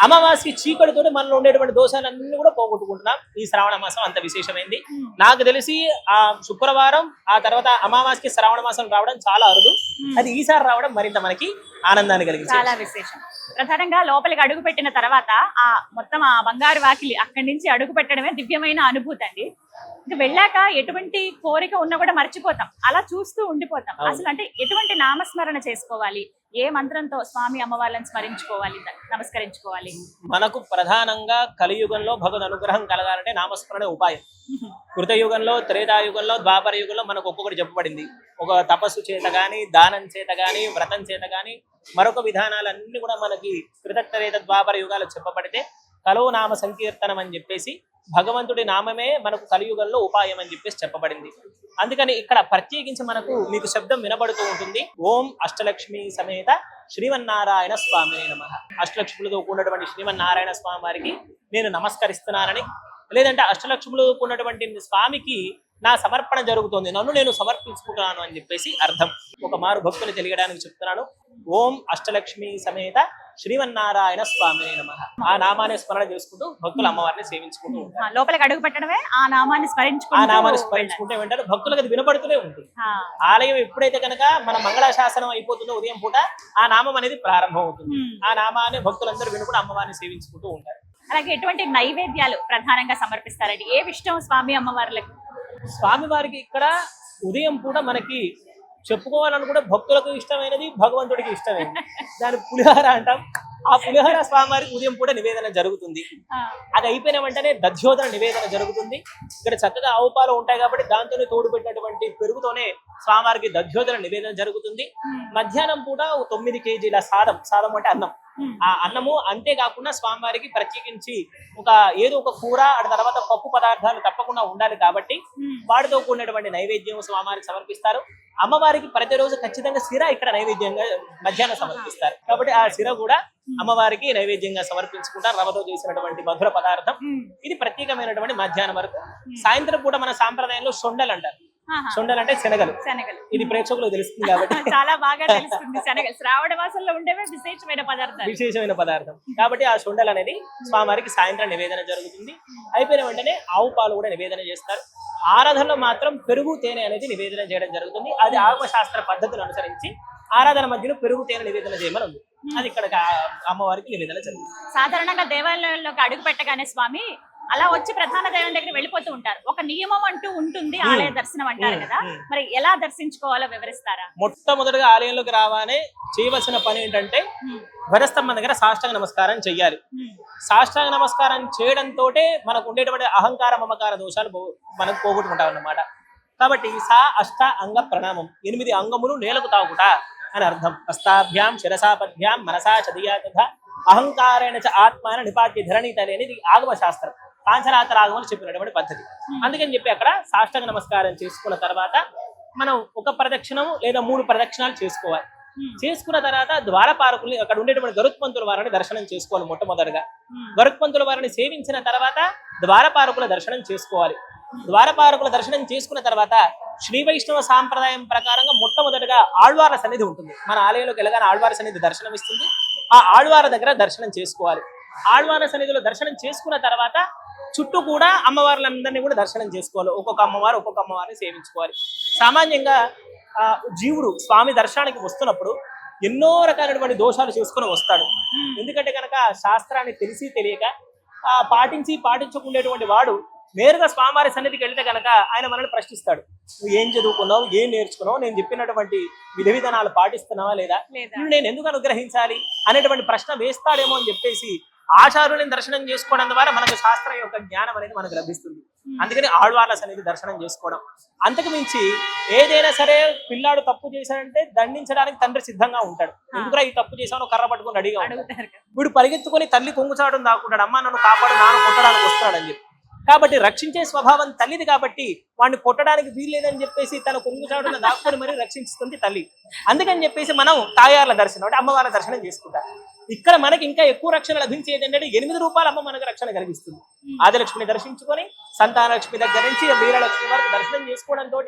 అమావాస్య చీకటితో మనలో ఉండేటువంటి దోషాలన్నీ కూడా పోగొట్టుకుంటున్నాం. ఈ శ్రావణ మాసం అంత విశేషమైంది. నాకు తెలిసి ఆ శుక్రవారం ఆ తర్వాత అమావాస్యకి శ్రావణ మాసం రావడం చాలా అరుదు. అది ఈసారి రావడం మరింత మనకి ఆనందాన్ని కలిగింది. చాలా విశేషం. ప్రధానంగా లోపలికి అడుగు పెట్టిన తర్వాత ఆ మొత్తం ఆ బంగారు వాకిలి అక్కడి నుంచి అడుగు పెట్టడమే దివ్యమైన అనుభూతి అండి. ఇంకా వెళ్ళాక ఎటువంటి కోరిక ఉన్నా కూడా మర్చిపోతాం, అలా చూస్తూ ఉండిపోతాం. అసలు అంటే ఎటువంటి నామస్మరణ చేసుకోవాలి, ఏ మంత్రంతో స్వామి అమ్మవార్లను స్మరించుకోవాలి, నమస్కరించుకోవాలి? మనకు ప్రధానంగా కలియుగంలో భగవద్ అనుగ్రహం కలగాలంటే నామస్మరణ ఉపాయం. కృతయుగంలో, త్రేతాయుగంలో, ద్వాపర యుగంలో మనకు ఒక్కొక్కటి చెప్పబడింది. ఒక తపస్సు చేత గాని, దానం చేత గాని, వ్రతం చేత గాని, మరొక విధానాలన్నీ కూడా మనకి కృతత్రేత ద్వాపర యుగాలు చెప్పబడితే కలో నామ సంకీర్తనం అని చెప్పేసి భగవంతుడి నామమే మనకు కలియుగంలో ఉపాయం అని చెప్పేసి చెప్పబడింది. అందుకని ఇక్కడ ప్రత్యేకించి మనకు మీకు శబ్దం వినబడుతూ ఉంటుంది. ఓం అష్టలక్ష్మి సమేత శ్రీమన్నారాయణ స్వామినే నమః. అష్టలక్ష్ములతో కూడినటువంటి శ్రీమన్నారాయణ స్వామి వారికి నేను నమస్కరిస్తున్నానని, లేదంటే అష్టలక్ష్ములతో కూడినటువంటి స్వామికి నా సమర్పణ జరుగుతుంది, నన్ను నేను సమర్పించుకుంటున్నాను అని చెప్పేసి అర్థం. ఒక మారు భక్తులు తెలియడానికి చెప్తున్నాను. ఓం అష్టలక్ష్మి సమేత శ్రీమన్నారాయణ స్వామినే నమః. ఆ నామాన్ని స్మరణ చేసుకుంటూ భక్తులు అమ్మవారిని సేవించుకుంటూ ఉంటారు. లోపలికి అడుగు పెట్టడమే ఆ నామాన్ని స్మరించుకుంటే వెంటనే భక్తులకు అది వినపడుతూనే ఉంటుంది. ఆలయం ఎప్పుడైతే కనుక మన మంగళాశాసనం అయిపోతుందో ఉదయం పూట ఆ నామం అనేది ప్రారంభం అవుతుంది. ఆ నామాన్ని భక్తులందరూ వినుకుంటూ అమ్మవారిని సేవించుకుంటూ ఉంటారు. అలాగే ఎటువంటి నైవేద్యాలు ప్రధానంగా సమర్పిస్తారండి? ఏ ఇష్టం స్వామి అమ్మవార్లకు? స్వామి వారికి ఇక్కడ ఉదయం పూట మనకి చెప్పుకోవాలని కూడా భక్తులకు ఇష్టమైనది, భగవంతుడికి ఇష్టమైనది దాని పులిహార అంటాం. ఆ పులిహార స్వామివారికి ఉదయం పూట నివేదన జరుగుతుంది. అది అయిపోయిన వెంటనే దధ్యోదన నివేదన జరుగుతుంది. ఇక్కడ చక్కగా ఆవు పాలు ఉంటాయి కాబట్టి దాంతోనే తోడు పెట్టినటువంటి పెరుగుతోనే స్వామివారికి దధ్యోదన నివేదన జరుగుతుంది. మధ్యాహ్నం పూట 9 కేజీల సాదం అంటే అన్నం. ఆ అన్నము అంతేకాకుండా స్వామివారికి ప్రత్యేకించి ఏదో ఒక కూర, ఆ తర్వాత పప్పు పదార్థాలు తప్పకుండా ఉండాలి కాబట్టి వాటితో కూడినటువంటి నైవేద్యం స్వామివారికి సమర్పిస్తారు. అమ్మవారికి ప్రతిరోజు ఖచ్చితంగా సిర ఇక్కడ నైవేద్యంగా మధ్యాహ్నం సమర్పిస్తారు. కాబట్టి ఆ సిర కూడా అమ్మవారికి నైవేద్యంగా సమర్పించుకుంటారు. రవ్వతో చేసినటువంటి మధుర పదార్థం. ఇది ప్రత్యేకమైనటువంటి మధ్యాహ్నం వరకు. సాయంత్రం పూట మన సాంప్రదాయంలో సొండలు అంటారు. సొండలు అంటే శనగలు. ఇది ప్రేక్షకులకు తెలుస్తుంది కాబట్టి చాలా బాగా తెలుస్తుంది. శనగలు శ్రావణ మాసంలో ఉండేవే విశేషమైన పదార్థం కాబట్టి ఆ సొండలు అనేది స్వామివారికి సాయంత్రం నివేదన జరుగుతుంది. అయిపోయిన వెంటనే ఆవు పాలు కూడా నివేదన చేస్తారు. ఆరాధనలో మాత్రం పెరుగు తేనె అనేది నివేదన చేయడం జరుగుతుంది. అది ఆగమశాస్త్ర పద్ధతులను అనుసరించి ఆరాధన మధ్యలో పెరుగు తేనె నివేదన చేయమని ఉంది. అది ఇక్కడ అమ్మవారికి నివేదన జరుగుతుంది. సాధారణంగా దేవాలయంలోకి అడుగు పెట్టగానే స్వామి అలా వచ్చి ప్రధాన దైవం దగ్గర వెళ్ళిపోతూ ఉంటారు. ఒక నియమం అంటూ ఉంటుంది, ఆలయ దర్శనం అంటారు కదా, మరి ఎలా దర్శించుకోవాలో వివరిస్తారా? మొట్టమొదటిగా ఆలయంలోకి రావానే చేయవలసిన పని ఏంటంటే ధ్వజస్తంభం దగ్గర సాష్టాంగ నమస్కారం చెయ్యాలి. సాష్టాంగ నమస్కారం చేయడంతో మనకు ఉండేటువంటి అహంకార మమకార దోషాలు మనకు పోగొట్టుకుంటాం అన్నమాట. కాబట్టి సా అష్ట అంగ ప్రణామం, 8 అంగములు నేలకు తాకుట అని అర్థం. హస్తాభ్యాం శిరసాపద్భ్యాం మనసా చదియా తథా అహంకారేణ చ ఆత్మాన నిపాత్య ధరణితలే అనేది ఆగమ శాస్త్రం, పాంచరాత్ర ఆగమని చెప్పినటువంటి పద్ధతి. అందుకని చెప్పి అక్కడ సాష్టాంగ నమస్కారం చేసుకున్న తర్వాత మనం 1 ప్రదక్షిణం లేదా 3 ప్రదక్షిణాలు చేసుకోవాలి. చేసుకున్న తర్వాత ద్వారపాలకుల్ని, అక్కడ ఉండేటువంటి గరుత్మంతుల వారిని దర్శనం చేసుకోవాలి. మొట్టమొదటిగా గరుత్మంతుల వారిని సేవించిన తర్వాత ద్వారపాలకుల దర్శనం చేసుకోవాలి. ద్వారపాలకుల దర్శనం చేసుకున్న తర్వాత శ్రీ వైష్ణవ సాంప్రదాయం ప్రకారంగా మొట్టమొదటిగా ఆళ్వార్ల సన్నిధి ఉంటుంది. మన ఆలయంలోకి వెళ్ళగానే ఆళ్వార సన్నిధి దర్శనం ఇస్తుంది. ఆ ఆళ్వార దగ్గర దర్శనం చేసుకోవాలి. ఆళ్వార సన్నిధిలో దర్శనం చేసుకున్న తర్వాత చుట్టూ కూడా అమ్మవార్లందరినీ కూడా దర్శనం చేసుకోవాలి. ఒక్కొక్క అమ్మవారిని సేవించుకోవాలి. సామాన్యంగా జీవుడు స్వామి దర్శనానికి వస్తున్నప్పుడు ఎన్నో రకాలైనటువంటి దోషాలు చేసుకుని వస్తాడు. ఎందుకంటే కనుక శాస్త్రాన్ని తెలిసి తెలియక పాటించకుండేటువంటి వాడు నేరుగా స్వామివారి సన్నిధికి వెళ్తే కనుక ఆయన మనల్ని ప్రశ్నిస్తాడు. నువ్వు ఏం చదువుకున్నావు, ఏం నేర్చుకున్నావు, నేను చెప్పినటువంటి విధి విధానాలు పాటిస్తున్నావా లేదా, నేను ఎందుకు అనుగ్రహించాలి అనేటువంటి ప్రశ్న వేస్తాడేమో అని చెప్పేసి ఆచార్యులను దర్శనం చేసుకోవడం ద్వారా మనకు శాస్త్రం యొక్క జ్ఞానం అనేది మనకు లభిస్తుంది. అందుకని ఆళ్వార్ల సన్నిధి దర్శనం చేసుకోవడం. అంతకు మించి ఏదైనా సరే పిల్లాడు తప్పు చేశాడంటే దండించడానికి తండ్రి సిద్ధంగా ఉంటాడు. ఎందుకురా ఈ తప్పు చేశాను కర్ర పట్టుకుని రెడీగా ఉంటాడు. వీడు పరిగెత్తుకొని తల్లి కొంగుచాటం దాక్కుంటాడు, అమ్మ నన్ను కాపాడు నాన్న కొట్టడానికి వస్తాడని చెప్పి. కాబట్టి రక్షించే స్వభావం తల్లిది కాబట్టి వాడిని కొట్టడానికి వీల్లేదని చెప్పేసి తన కొంగుచాటున దాక్కుని మరీ రక్షిస్తుంది తల్లి. అందుకని చెప్పేసి మనం తాయార్ల దర్శనం అంటే అమ్మవారి దర్శనం చేసుకుంటాం. ఇక్కడ మనకి ఇంకా ఎక్కువ రక్షణ లభించేది ఏంటంటే 8 రూపాయలు అమ్మ మనకు రక్షణ కలిగిస్తుంది. ఆదిలక్ష్మిని దర్శించుకొని సంతానలక్ష్మి దగ్గర నుంచి వీరలక్ష్మి వరకు దర్శనం చేసుకోవడంతో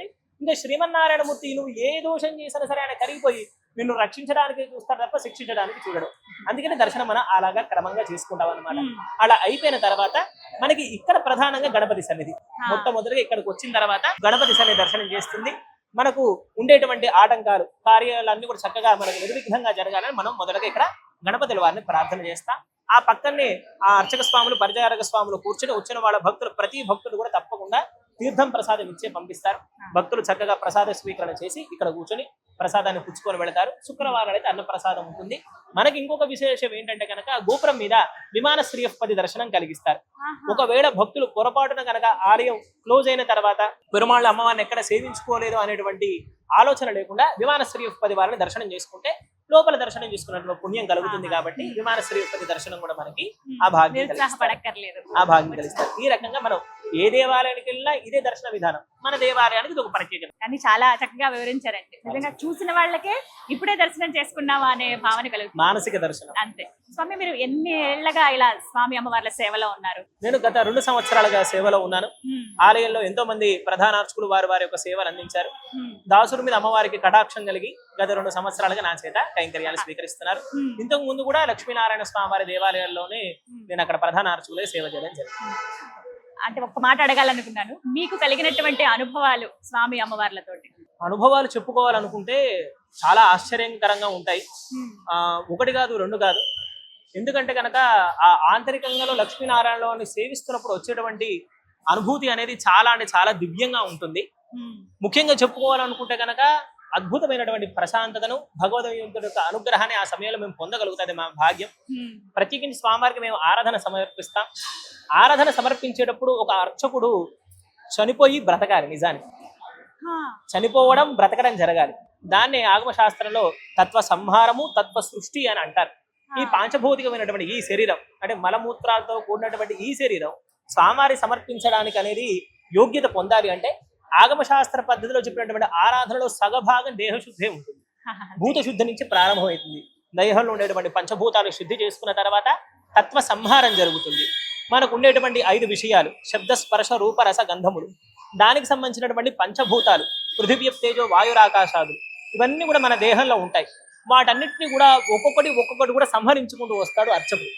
ఇంకా శ్రీమన్నారాయణమూర్తి నువ్వు ఏ దోషం చేసినా సరే ఆయన కరిగిపోయి నిన్ను రక్షించడానికి చూస్తాడు తప్ప శిక్షించడానికి చూడడు. అందుకని దర్శనం మనం అలాగా క్రమంగా చేసుకుంటాం అనమాట. అలా అయిపోయిన తర్వాత మనకి ఇక్కడ ప్రధానంగా గణపతి సన్నిధి మొట్టమొదటిగా ఇక్కడికి వచ్చిన తర్వాత గణపతి సన్నిధి దర్శనం చేస్తుంది. మనకు ఉండేటువంటి ఆటంకాలు కార్యాలన్నీ కూడా చక్కగా మనకు నిర్విఘ్నంగా జరగాలని మనం మొదటగా ఇక్కడ గణపతుల వారిని ప్రార్థన చేస్తాం. ఆ పక్కనే ఆ అర్చక స్వాములు పరిచారక స్వాములు కూర్చొని వచ్చిన వాళ్ళ భక్తులు ప్రతి భక్తులు కూడా తప్పకుండా తీర్థం ప్రసాదం ఇచ్చే పంపిస్తారు. భక్తులు చక్కగా ప్రసాద స్వీకరణ చేసి ఇక్కడ కూర్చొని ప్రసాదాన్ని పుచ్చుకొని వెళతారు. శుక్రవారాలు అయితే అన్న ప్రసాదం ఉంటుంది. మనకి ఇంకొక విశేషం ఏంటంటే కనుక గోపురం మీద విమాన శ్రీయపతి దర్శనం కలిగిస్తారు. ఒకవేళ భక్తులు పొరపాటున కనుక ఆలయం క్లోజ్ అయిన తర్వాత పెరుమాళ్ళ అమ్మవారిని ఎక్కడ సేవించుకోలేదు అనేటువంటి ఆలోచన లేకుండా విమాన శ్రీయపతి వారిని దర్శనం చేసుకుంటే లోపల దర్శనం చేసుకున్నట్లు పుణ్యం కలుగుతుంది. కాబట్టి విమాన శ్రీయపతి దర్శనం కూడా మనకి ఆ భాగ్యం కలిగిస్తారు. ఈ రకంగా మనం ఏ దేవాలయానికి వెళ్ళినా ఇదే దర్శన విధానం. మన దేవాలయానికి ఇది ఒక ప్రత్యేకత. కానీ చాలా చక్కగా వివరించారండి. నిజంగా చూసిన వాళ్ళకే ఇప్పుడే దర్శనం చేసుకున్నావా అనే భావన కలుగుతుంది, మానసిక దర్శనం. అంతే. స్వామి మీరు ఎన్ని ఏళ్లగా ఇలా స్వామి అమ్మవార్ల సేవలో ఉన్నారు? నేను గత 2 సంవత్సరాలుగా సేవలో ఉన్నాను. ఆలయంలో ఎంతో మంది ప్రధాన అర్చకులు వారి యొక్క సేవలు అందించారు. దాసుడి మీద అమ్మవారికి కటాక్షం కలిగి గత 2 సంవత్సరాలుగా నా చేత కైంకర్యాలు స్వీకరిస్తున్నారు. ఇంతకు ముందు కూడా లక్ష్మీనారాయణ స్వామి వారి దేవాలయాల్లోనే నేను అక్కడ ప్రధాన అర్చకులే సేవ చేయడం జరిగింది. అంటే ఒక్క మాట అడగాలనుకున్నాను, మీకు కలిగినటువంటి అనుభవాలు స్వామి అమ్మవార్లతోటి. అనుభవాలు చెప్పుకోవాలనుకుంటే చాలా ఆశ్చర్యకరంగా ఉంటాయి. 1 కాదు 2 కాదు. ఎందుకంటే కనుక ఆ ఆంతరికంగా లక్ష్మీనారాయణలోని సేవిస్తున్నప్పుడు వచ్చేటువంటి అనుభూతి అనేది చాలా అంటే చాలా దివ్యంగా ఉంటుంది. ముఖ్యంగా చెప్పుకోవాలనుకుంటే కనుక అద్భుతమైనటువంటి ప్రశాంతతను భగవద్గీత యొక్క అనుగ్రహాన్ని ఆ సమయంలో మేము పొందగలుగుతుంది మా భాగ్యం. ప్రత్యేకించి స్వామివారికి మేము ఆరాధన సమర్పిస్తాం. ఆరాధన సమర్పించేటప్పుడు ఒక అర్చకుడు చనిపోయి బ్రతకాలి. నిజానికి చనిపోవడం బ్రతకడం జరగాలి. దాన్ని ఆగమ శాస్త్రంలో తత్వ సంహారము తత్వ సృష్టి అని అంటారు. ఈ పాంచభౌతికమైనటువంటి ఈ శరీరం అంటే మలమూత్రాలతో కూడినటువంటి ఈ శరీరం స్వామివారి సమర్పించడానికి అనేది యోగ్యత పొందాలి అంటే ఆగమ శాస్త్ర పద్ధతిలో చెప్పినటువంటి ఆరాధనలో సగభాగం దేహశుద్ధే ఉంటుంది. భూత శుద్ధి నుంచి ప్రారంభమవుతుంది. దేహంలో ఉండేటువంటి పంచభూతాలు శుద్ధి చేసుకున్న తర్వాత తత్వ సంహారం జరుగుతుంది. మనకు ఉండేటువంటి 5 విషయాలు శబ్ద స్పర్శ రూప రస గంధములు, దానికి సంబంధించినటువంటి పంచభూతాలు పృథివీ తేజో వాయురాకాశాదులు, ఇవన్నీ కూడా మన దేహంలో ఉంటాయి. వాటన్నిటిని కూడా ఒక్కొక్కటి కూడా సంహరించుకుంటూ వస్తాడు అర్చకుడు.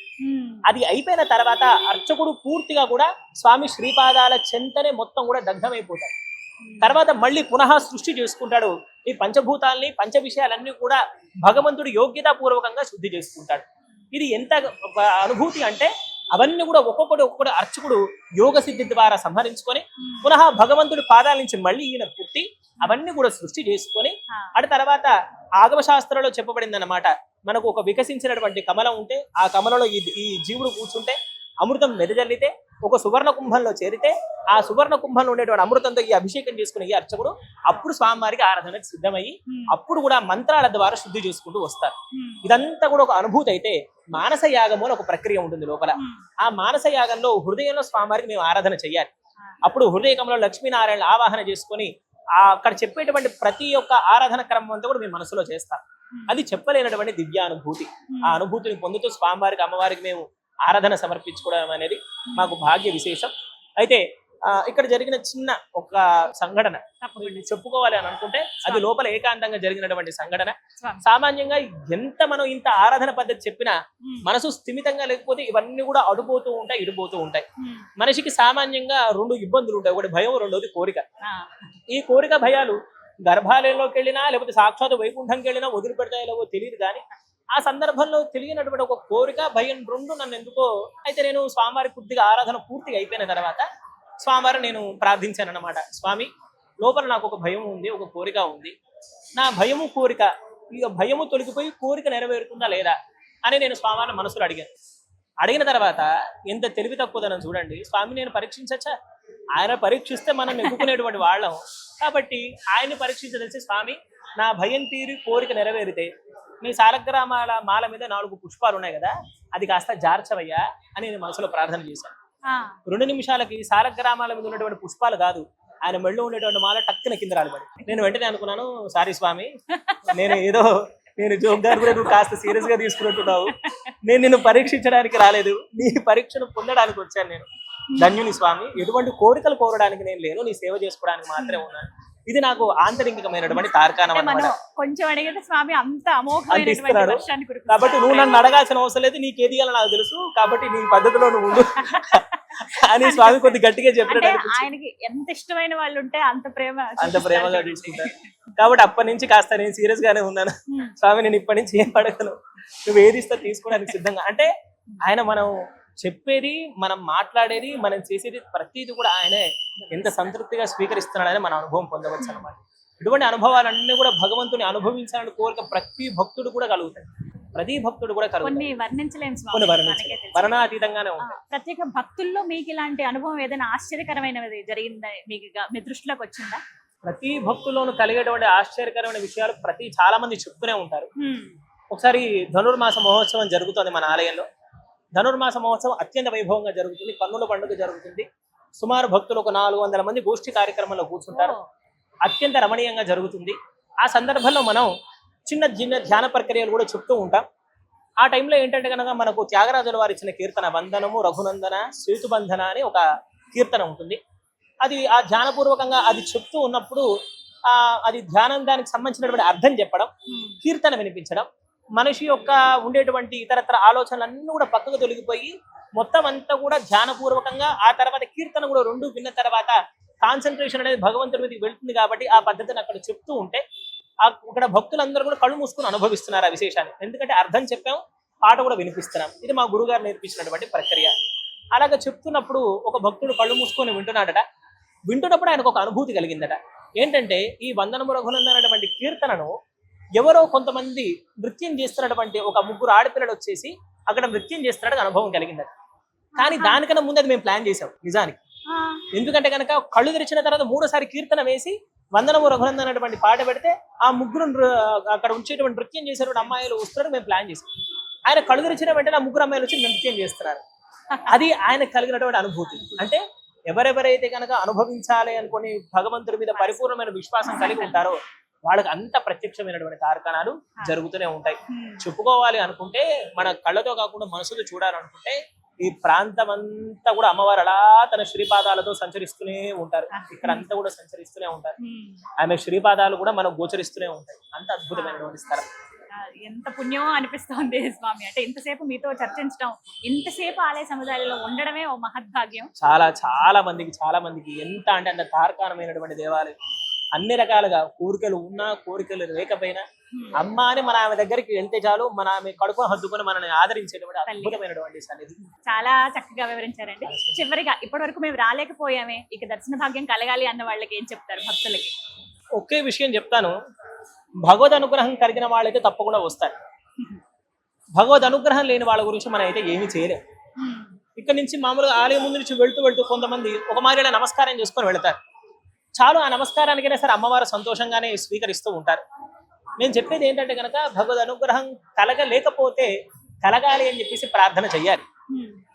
అది అయిపోయిన తర్వాత అర్చకుడు పూర్తిగా కూడా స్వామి శ్రీపాదాల చెంతనే మొత్తం కూడా దగ్ధమైపోతాడు. తర్వాత మళ్ళీ పునః సృష్టి చేసుకుంటాడు. ఈ పంచభూతాల్ని పంచ విషయాలన్నీ కూడా భగవంతుడు యోగ్యతాపూర్వకంగా శుద్ధి చేసుకుంటాడు. ఇది ఎంత అనుభూతి అంటే అవన్నీ కూడా ఒక్కొక్కటి అర్చకుడు యోగ సిద్ధి ద్వారా సంహరించుకొని పునః భగవంతుడి పాదాల నుంచి మళ్ళీ ఈయన పుట్టి అవన్నీ కూడా సృష్టి చేసుకొని అటు తర్వాత ఆగమ శాస్త్రంలో చెప్పబడింది అన్నమాట. మనకు ఒక వికసించినటువంటి కమలం ఉంటే ఆ కమలంలో ఈ జీవుడు కూర్చుంటే అమృతం మెదజల్లితే ఒక సువర్ణ కుంభంలో చేరితే ఆ సువర్ణ కుంభంలో ఉండేటువంటి అమృతంతో ఈ అభిషేకం చేసుకునే ఈ అర్చకుడు అప్పుడు స్వామివారికి ఆరాధనకు సిద్ధమయ్యి అప్పుడు కూడా మంత్రాల ద్వారా శుద్ధి చేసుకుంటూ వస్తారు. ఇదంతా కూడా ఒక అనుభూతి అయితే మానస యాగము అని ఒక ప్రక్రియ ఉంటుంది లోపల. ఆ మానస యాగంలో హృదయంలో స్వామివారికి మేము ఆరాధన చెయ్యాలి. అప్పుడు హృదయకంలో లక్ష్మీనారాయణ ఆవాహన చేసుకొని అక్కడ చెప్పేటువంటి ప్రతి ఒక్క ఆరాధన క్రమం అంతా కూడా మేము మనసులో చేస్తాం. అది చెప్పలేనటువంటి దివ్యానుభూతి. ఆ అనుభూతిని పొందుతూ స్వామివారికి అమ్మవారికి మేము ఆరాధన సమర్పించుకోవడం అనేది మాకు భాగ్య విశేషం. అయితే ఇక్కడ జరిగిన చిన్న ఒక సంఘటన చెప్పుకోవాలి అని అనుకుంటే అది లోపల ఏకాంతంగా జరిగినటువంటి సంఘటన. సామాన్యంగా ఎంత మనం ఇంత ఆరాధన పద్ధతి చెప్పినా మనసు స్థిమితంగా లేకపోతే ఇవన్నీ కూడా అడుపోతూ ఉంటాయి, ఇడిపోతూ ఉంటాయి. మనిషికి సామాన్యంగా 2 ఇబ్బందులు ఉంటాయి. ఒకటి భయం, రెండోది కోరిక. ఈ కోరిక భయాలు గర్భాలయంలోకి వెళ్ళినా లేకపోతే సాక్షాత్ వైకుంఠంకి వెళ్ళినా వదిలిపెడతాయో లేవో తెలియదు. కానీ ఆ సందర్భంలో తెలియనటువంటి ఒక కోరిక భయం 2 నన్ను ఎందుకో అయితే నేను స్వామివారి పూర్తిగా ఆరాధన పూర్తిగా అయిపోయిన తర్వాత స్వామివారిని నేను ప్రార్థించాను అన్నమాట. స్వామి, లోపల నాకు ఒక భయం ఉంది, ఒక కోరిక ఉంది. నా భయము కోరిక ఇక భయము తొలగిపోయి కోరిక నెరవేరుతుందా లేదా అని నేను స్వామివారిని మనసులో అడిగాను. అడిగిన తర్వాత ఎంత తెలివి తక్కువదనం చూడండి. స్వామి, నేను పరీక్షించచ్చా? ఆయన పరీక్షిస్తే మనం నెగ్గుకునేటువంటి వాళ్ళం. కాబట్టి ఆయన్ని పరీక్షించదలిసి స్వామి నా భయం తీరి కోరిక నెరవేరితే నీ సాలగ్రామాల మాల మీద 4 పుష్పాలు ఉన్నాయి కదా, అది కాస్త జార్చవయ్యా అని నేను మనసులో ప్రార్థన చేశాను. 2 నిమిషాలకి సాలగ్రామాల మీద ఉన్నటువంటి పుష్పాలు కాదు, ఆయన మెళ్ళో ఉండేటువంటి మాల టక్కున కింద రాలిపడి. నేను వెంటనే అనుకున్నాను, సారీ స్వామి, నేను జోక్ గారు కూడా నువ్వు కాస్త సీరియస్ గా తీసుకుంటున్నావు. నేను నిన్ను పరీక్షించడానికి రాలేదు, నీ పరీక్షను పొందడానికి వచ్చాను. నేను ధన్యుని స్వామి, ఎటువంటి కోరికలు కోరడానికి నేను లేను, నీ సేవ చేసుకోవడానికి మాత్రమే ఉన్నాను. ఇది నాకు ఆంతరికమైనటువంటి తార్కాణం అన్నమాట. కొంచెం అడిగితే స్వామి అంత అనిపిస్తున్నాడు. కాబట్టి నువ్వు నన్ను అడగాల్సిన అవసరం లేదు, నీకు ఏది ఇయ్యాలో నాకు తెలుసు, కాబట్టి నీ పద్ధతిలో నువ్వు ఉండు అని స్వామి కొద్ది గట్టిగా చెప్పినట్టు. ఆయనకి ఎంత ఇష్టమైన వాళ్ళు ఉంటే అంత ప్రేమగా చూసుకుంటారు. కాబట్టి అప్పటి నుంచి కాస్త నేను సీరియస్ గానే ఉన్నాను. స్వామి నేను ఇప్పటి నుంచి ఏం అడగను, నువ్వు ఏది ఇస్తా తీసుకోవడానికి సిద్ధంగా. అంటే ఆయన మనం చెప్పేది, మనం మాట్లాడేది, మనం చేసేది ప్రతిది కూడా ఆయనే ఎంత సంతృప్తిగా స్వీకరిస్తున్నాడని మన అనుభవం పొందవచ్చు అనమాట. ఇటువంటి అనుభవాలన్నీ కూడా భగవంతుని అనుభవించాలని కోరిక ప్రతి భక్తుడు కూడా కలుగుతాయి. ప్రతి భక్తుడు కూడా కలుగుతాయి. వర్ణాతీతంగానే ఉంటాయి. ప్రత్యేక భక్తుల్లో మీకు ఇలాంటి అనుభవం ఏదైనా ఆశ్చర్యకరమైనది జరిగిందా, మీకు మీ దృష్టిలోకి వచ్చిందా? ప్రతి భక్తుల్లోనూ కలిగేటువంటి ఆశ్చర్యకరమైన విషయాలు చాలా మంది చెప్తూనే ఉంటారు. ఒకసారి ధనుర్మాస మహోత్సవం జరుగుతుంది మన ఆలయంలో. ధనుర్మాస మహోత్సవం అత్యంత వైభవంగా జరుగుతుంది, కన్నుల పండుగ జరుగుతుంది. సుమారు భక్తులు ఒక 400 మంది గోష్ఠి కార్యక్రమంలో కూర్చుంటారు. అత్యంత రమణీయంగా జరుగుతుంది. ఆ సందర్భంలో మనం చిన్న ధ్యాన ప్రక్రియలు కూడా చెప్తూ ఉంటాం. ఆ టైంలో ఏంటంటే కనుక మనకు త్యాగరాజుల వారు ఇచ్చిన కీర్తన వందనము రఘునందన సేతుబంధన అని ఒక కీర్తన ఉంటుంది. అది ఆ ధ్యానపూర్వకంగా అది చెప్తూ ఉన్నప్పుడు అది ధ్యానం దానికి సంబంధించినటువంటి అర్థం చెప్పడం, కీర్తన వినిపించడం, మనిషి యొక్క ఉండేటువంటి ఇతరత్ర ఆలోచనలన్నీ కూడా పక్కకు తొలగిపోయి మొత్తం అంతా కూడా ధ్యానపూర్వకంగా ఆ తర్వాత కీర్తన కూడా 2 విన్న తర్వాత కాన్సన్ట్రేషన్ అనేది భగవంతుడి మీదకి వెళ్తుంది. కాబట్టి ఆ పద్ధతిని అక్కడ చెప్తూ ఉంటే అక్కడ భక్తులందరూ కూడా కళ్ళు మూసుకొని అనుభవిస్తున్నారు ఆ విశేషాన్ని. ఎందుకంటే అర్థం చెప్పాం, పాట కూడా వినిపిస్తున్నాం. ఇది మా గురుగారు నేర్పించినటువంటి ప్రక్రియ. అలాగే చెప్తున్నప్పుడు ఒక భక్తుడు కళ్ళు మూసుకొని వింటున్నాడట. వింటున్నప్పుడు ఆయనకు ఒక అనుభూతి కలిగిందట. ఏంటంటే ఈ వందనము రఘునందనటువంటి కీర్తనను ఎవరో కొంతమంది నృత్యం చేస్తున్నటువంటి ఒక 3 ఆడపిల్లలు వచ్చేసి అక్కడ నృత్యం చేస్తున్నట్టు అనుభవం కలిగిందట. కానీ దానికన్నా ముందు అది మేము ప్లాన్ చేసాం నిజానికి. ఎందుకంటే కనుక కళ్ళు తెరిచిన తర్వాత 3సారి కీర్తన వేసి వందనము రఘునందన అనేటువంటి పాట పెడితే ఆ 3 అక్కడ ఉంచేటువంటి నృత్యం చేసేటువంటి అమ్మాయిలు వస్తున్నట్టు మేము ప్లాన్ చేసాం. ఆయన కళ్ళు తెరిచిన వెంటనే ఆ 3 అమ్మాయిలు వచ్చి నృత్యం చేస్తున్నారు. అది ఆయనకు కలిగినటువంటి అనుభూతి. అంటే ఎవరెవరైతే కనుక అనుభవించాలి అనుకుని భగవంతుడి మీద పరిపూర్ణమైన విశ్వాసం కలిగి ఉంటారో వాళ్ళకి అంత ప్రత్యక్షమైనటువంటి తార్కాణాలు జరుగుతూనే ఉంటాయి. చెప్పుకోవాలి అనుకుంటే మన కళ్ళతో కాకుండా మనసుతో చూడాలనుకుంటే ఈ ప్రాంతం అంతా కూడా అమ్మవారు అలా తన శ్రీపాదాలతో సంచరిస్తూనే ఉంటారు. ఇక్కడ అంతా కూడా సంచరిస్తూనే ఉంటారు. ఆమె శ్రీపాదాలు కూడా మనకు గోచరిస్తూనే ఉంటాయి. అంత అద్భుతమైనటువంటి స్థలం. ఎంత పుణ్యమో అనిపిస్తోంది స్వామి. అంటే ఇంతసేపు మీతో చర్చించడం, ఇంతసేపు ఆలయ సముదాయంలో ఉండడమే ఓ మహద్భాగ్యం. చాలా మందికి ఎంత అంటే అంత తార్కాణమైనటువంటి దేవాలయం. అన్ని రకాలుగా కోరికలు ఉన్నా కోరికలు లేకపోయినా అమ్మ అని మన ఆమె దగ్గరికి వెళ్తే చాలు, మన ఆమె కడుపు హద్దుకొని మనల్ని ఆదరించేటువంటి అద్భుతమైనటువంటి సన్నిధి. చాలా చక్కగా వివరించారండి. చివరిగా ఇప్పటి వరకు మేము రాలేకపోయామే, ఇక దర్శన భాగ్యం కలగాలి అన్న వాళ్ళకి ఏం చెప్తారు భక్తులకి? ఒకే విషయం చెప్తాను, భగవద్ అనుగ్రహం కలిగిన వాళ్ళైతే తప్పకుండా వస్తారు. భగవద్ అనుగ్రహం లేని వాళ్ళ గురించి మనం అయితే ఏమీ చేయలేం. ఇక్కడ నుంచి మామూలుగా ఆలయం ముందు నుంచి వెళ్తూ కొంతమంది ఒక మాదిరిగా నమస్కారం చేసుకొని వెళ్తారు. చాలు ఆ నమస్కారానికైనా సరే అమ్మవారు సంతోషంగానే స్వీకరిస్తూ ఉంటారు. నేను చెప్పేది ఏంటంటే కనుక భగవద్ అనుగ్రహం కలగలేకపోతే కలగాలి అని చెప్పేసి ప్రార్థన చెయ్యాలి.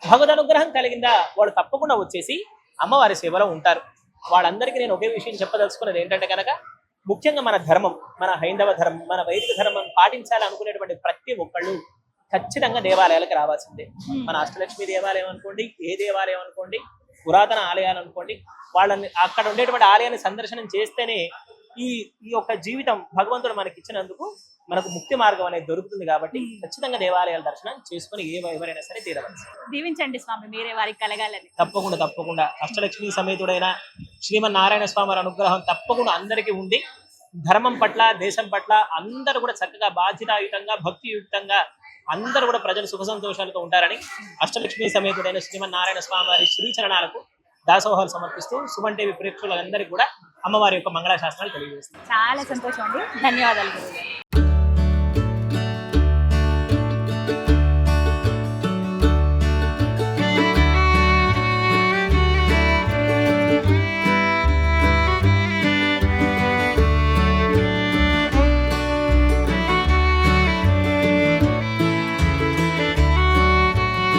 భగవద్ అనుగ్రహం కలిగిందా వాళ్ళు తప్పకుండా వచ్చేసి అమ్మవారి సేవలో ఉంటారు. వాళ్ళందరికీ నేను ఒకే విషయం చెప్పదలుచుకున్నది ఏంటంటే కనుక ముఖ్యంగా మన ధర్మం, మన హైందవ ధర్మం, మన వైదిక ధర్మం పాటించాలి అనుకునేటువంటి ప్రతి ఒక్కళ్ళు ఖచ్చితంగా దేవాలయాలకు రావాల్సిందే. మన అష్టలక్ష్మి దేవాలయం అనుకోండి, ఏ దేవాలయం అనుకోండి, పురాతన ఆలయాలు అనుకోండి, వాళ్ళని అక్కడ ఉండేటువంటి ఆలయాన్ని సందర్శనం చేస్తేనే ఈ యొక్క జీవితం భగవంతుడు మనకి ఇచ్చినందుకు మనకు ముక్తి మార్గం అనేది దొరుకుతుంది. కాబట్టి ఖచ్చితంగా దేవాలయాల దర్శనం చేసుకుని ఎవరైనా సరే తీరవచ్చు. దీవించండి స్వామి, మీరే వారికి కలగాలని. తప్పకుండా అష్టలక్ష్మి సమేతుడైన శ్రీమన్నారాయణ స్వామి వారి అనుగ్రహం తప్పకుండా అందరికీ ఉండి ధర్మం పట్ల దేశం పట్ల అందరూ కూడా చక్కగా బాధ్యతాయుతంగా భక్తియుక్తంగా అందరూ కూడా ప్రజలు సుఖ సంతోషాలతో ఉంటారని అష్టలక్ష్మి సమేతుడైన శ్రీమన్నారాయణ స్వామి వారి శ్రీచరణాలకు దాసోహాలు సమర్పిస్తూ సుమన్ టీవీ ప్రేక్షకులందరికీ కూడా అమ్మవారి యొక్క మంగళాశాసనాలు తెలియజేస్తారు. చాలా సంతోషం అండి, ధన్యవాదాలు.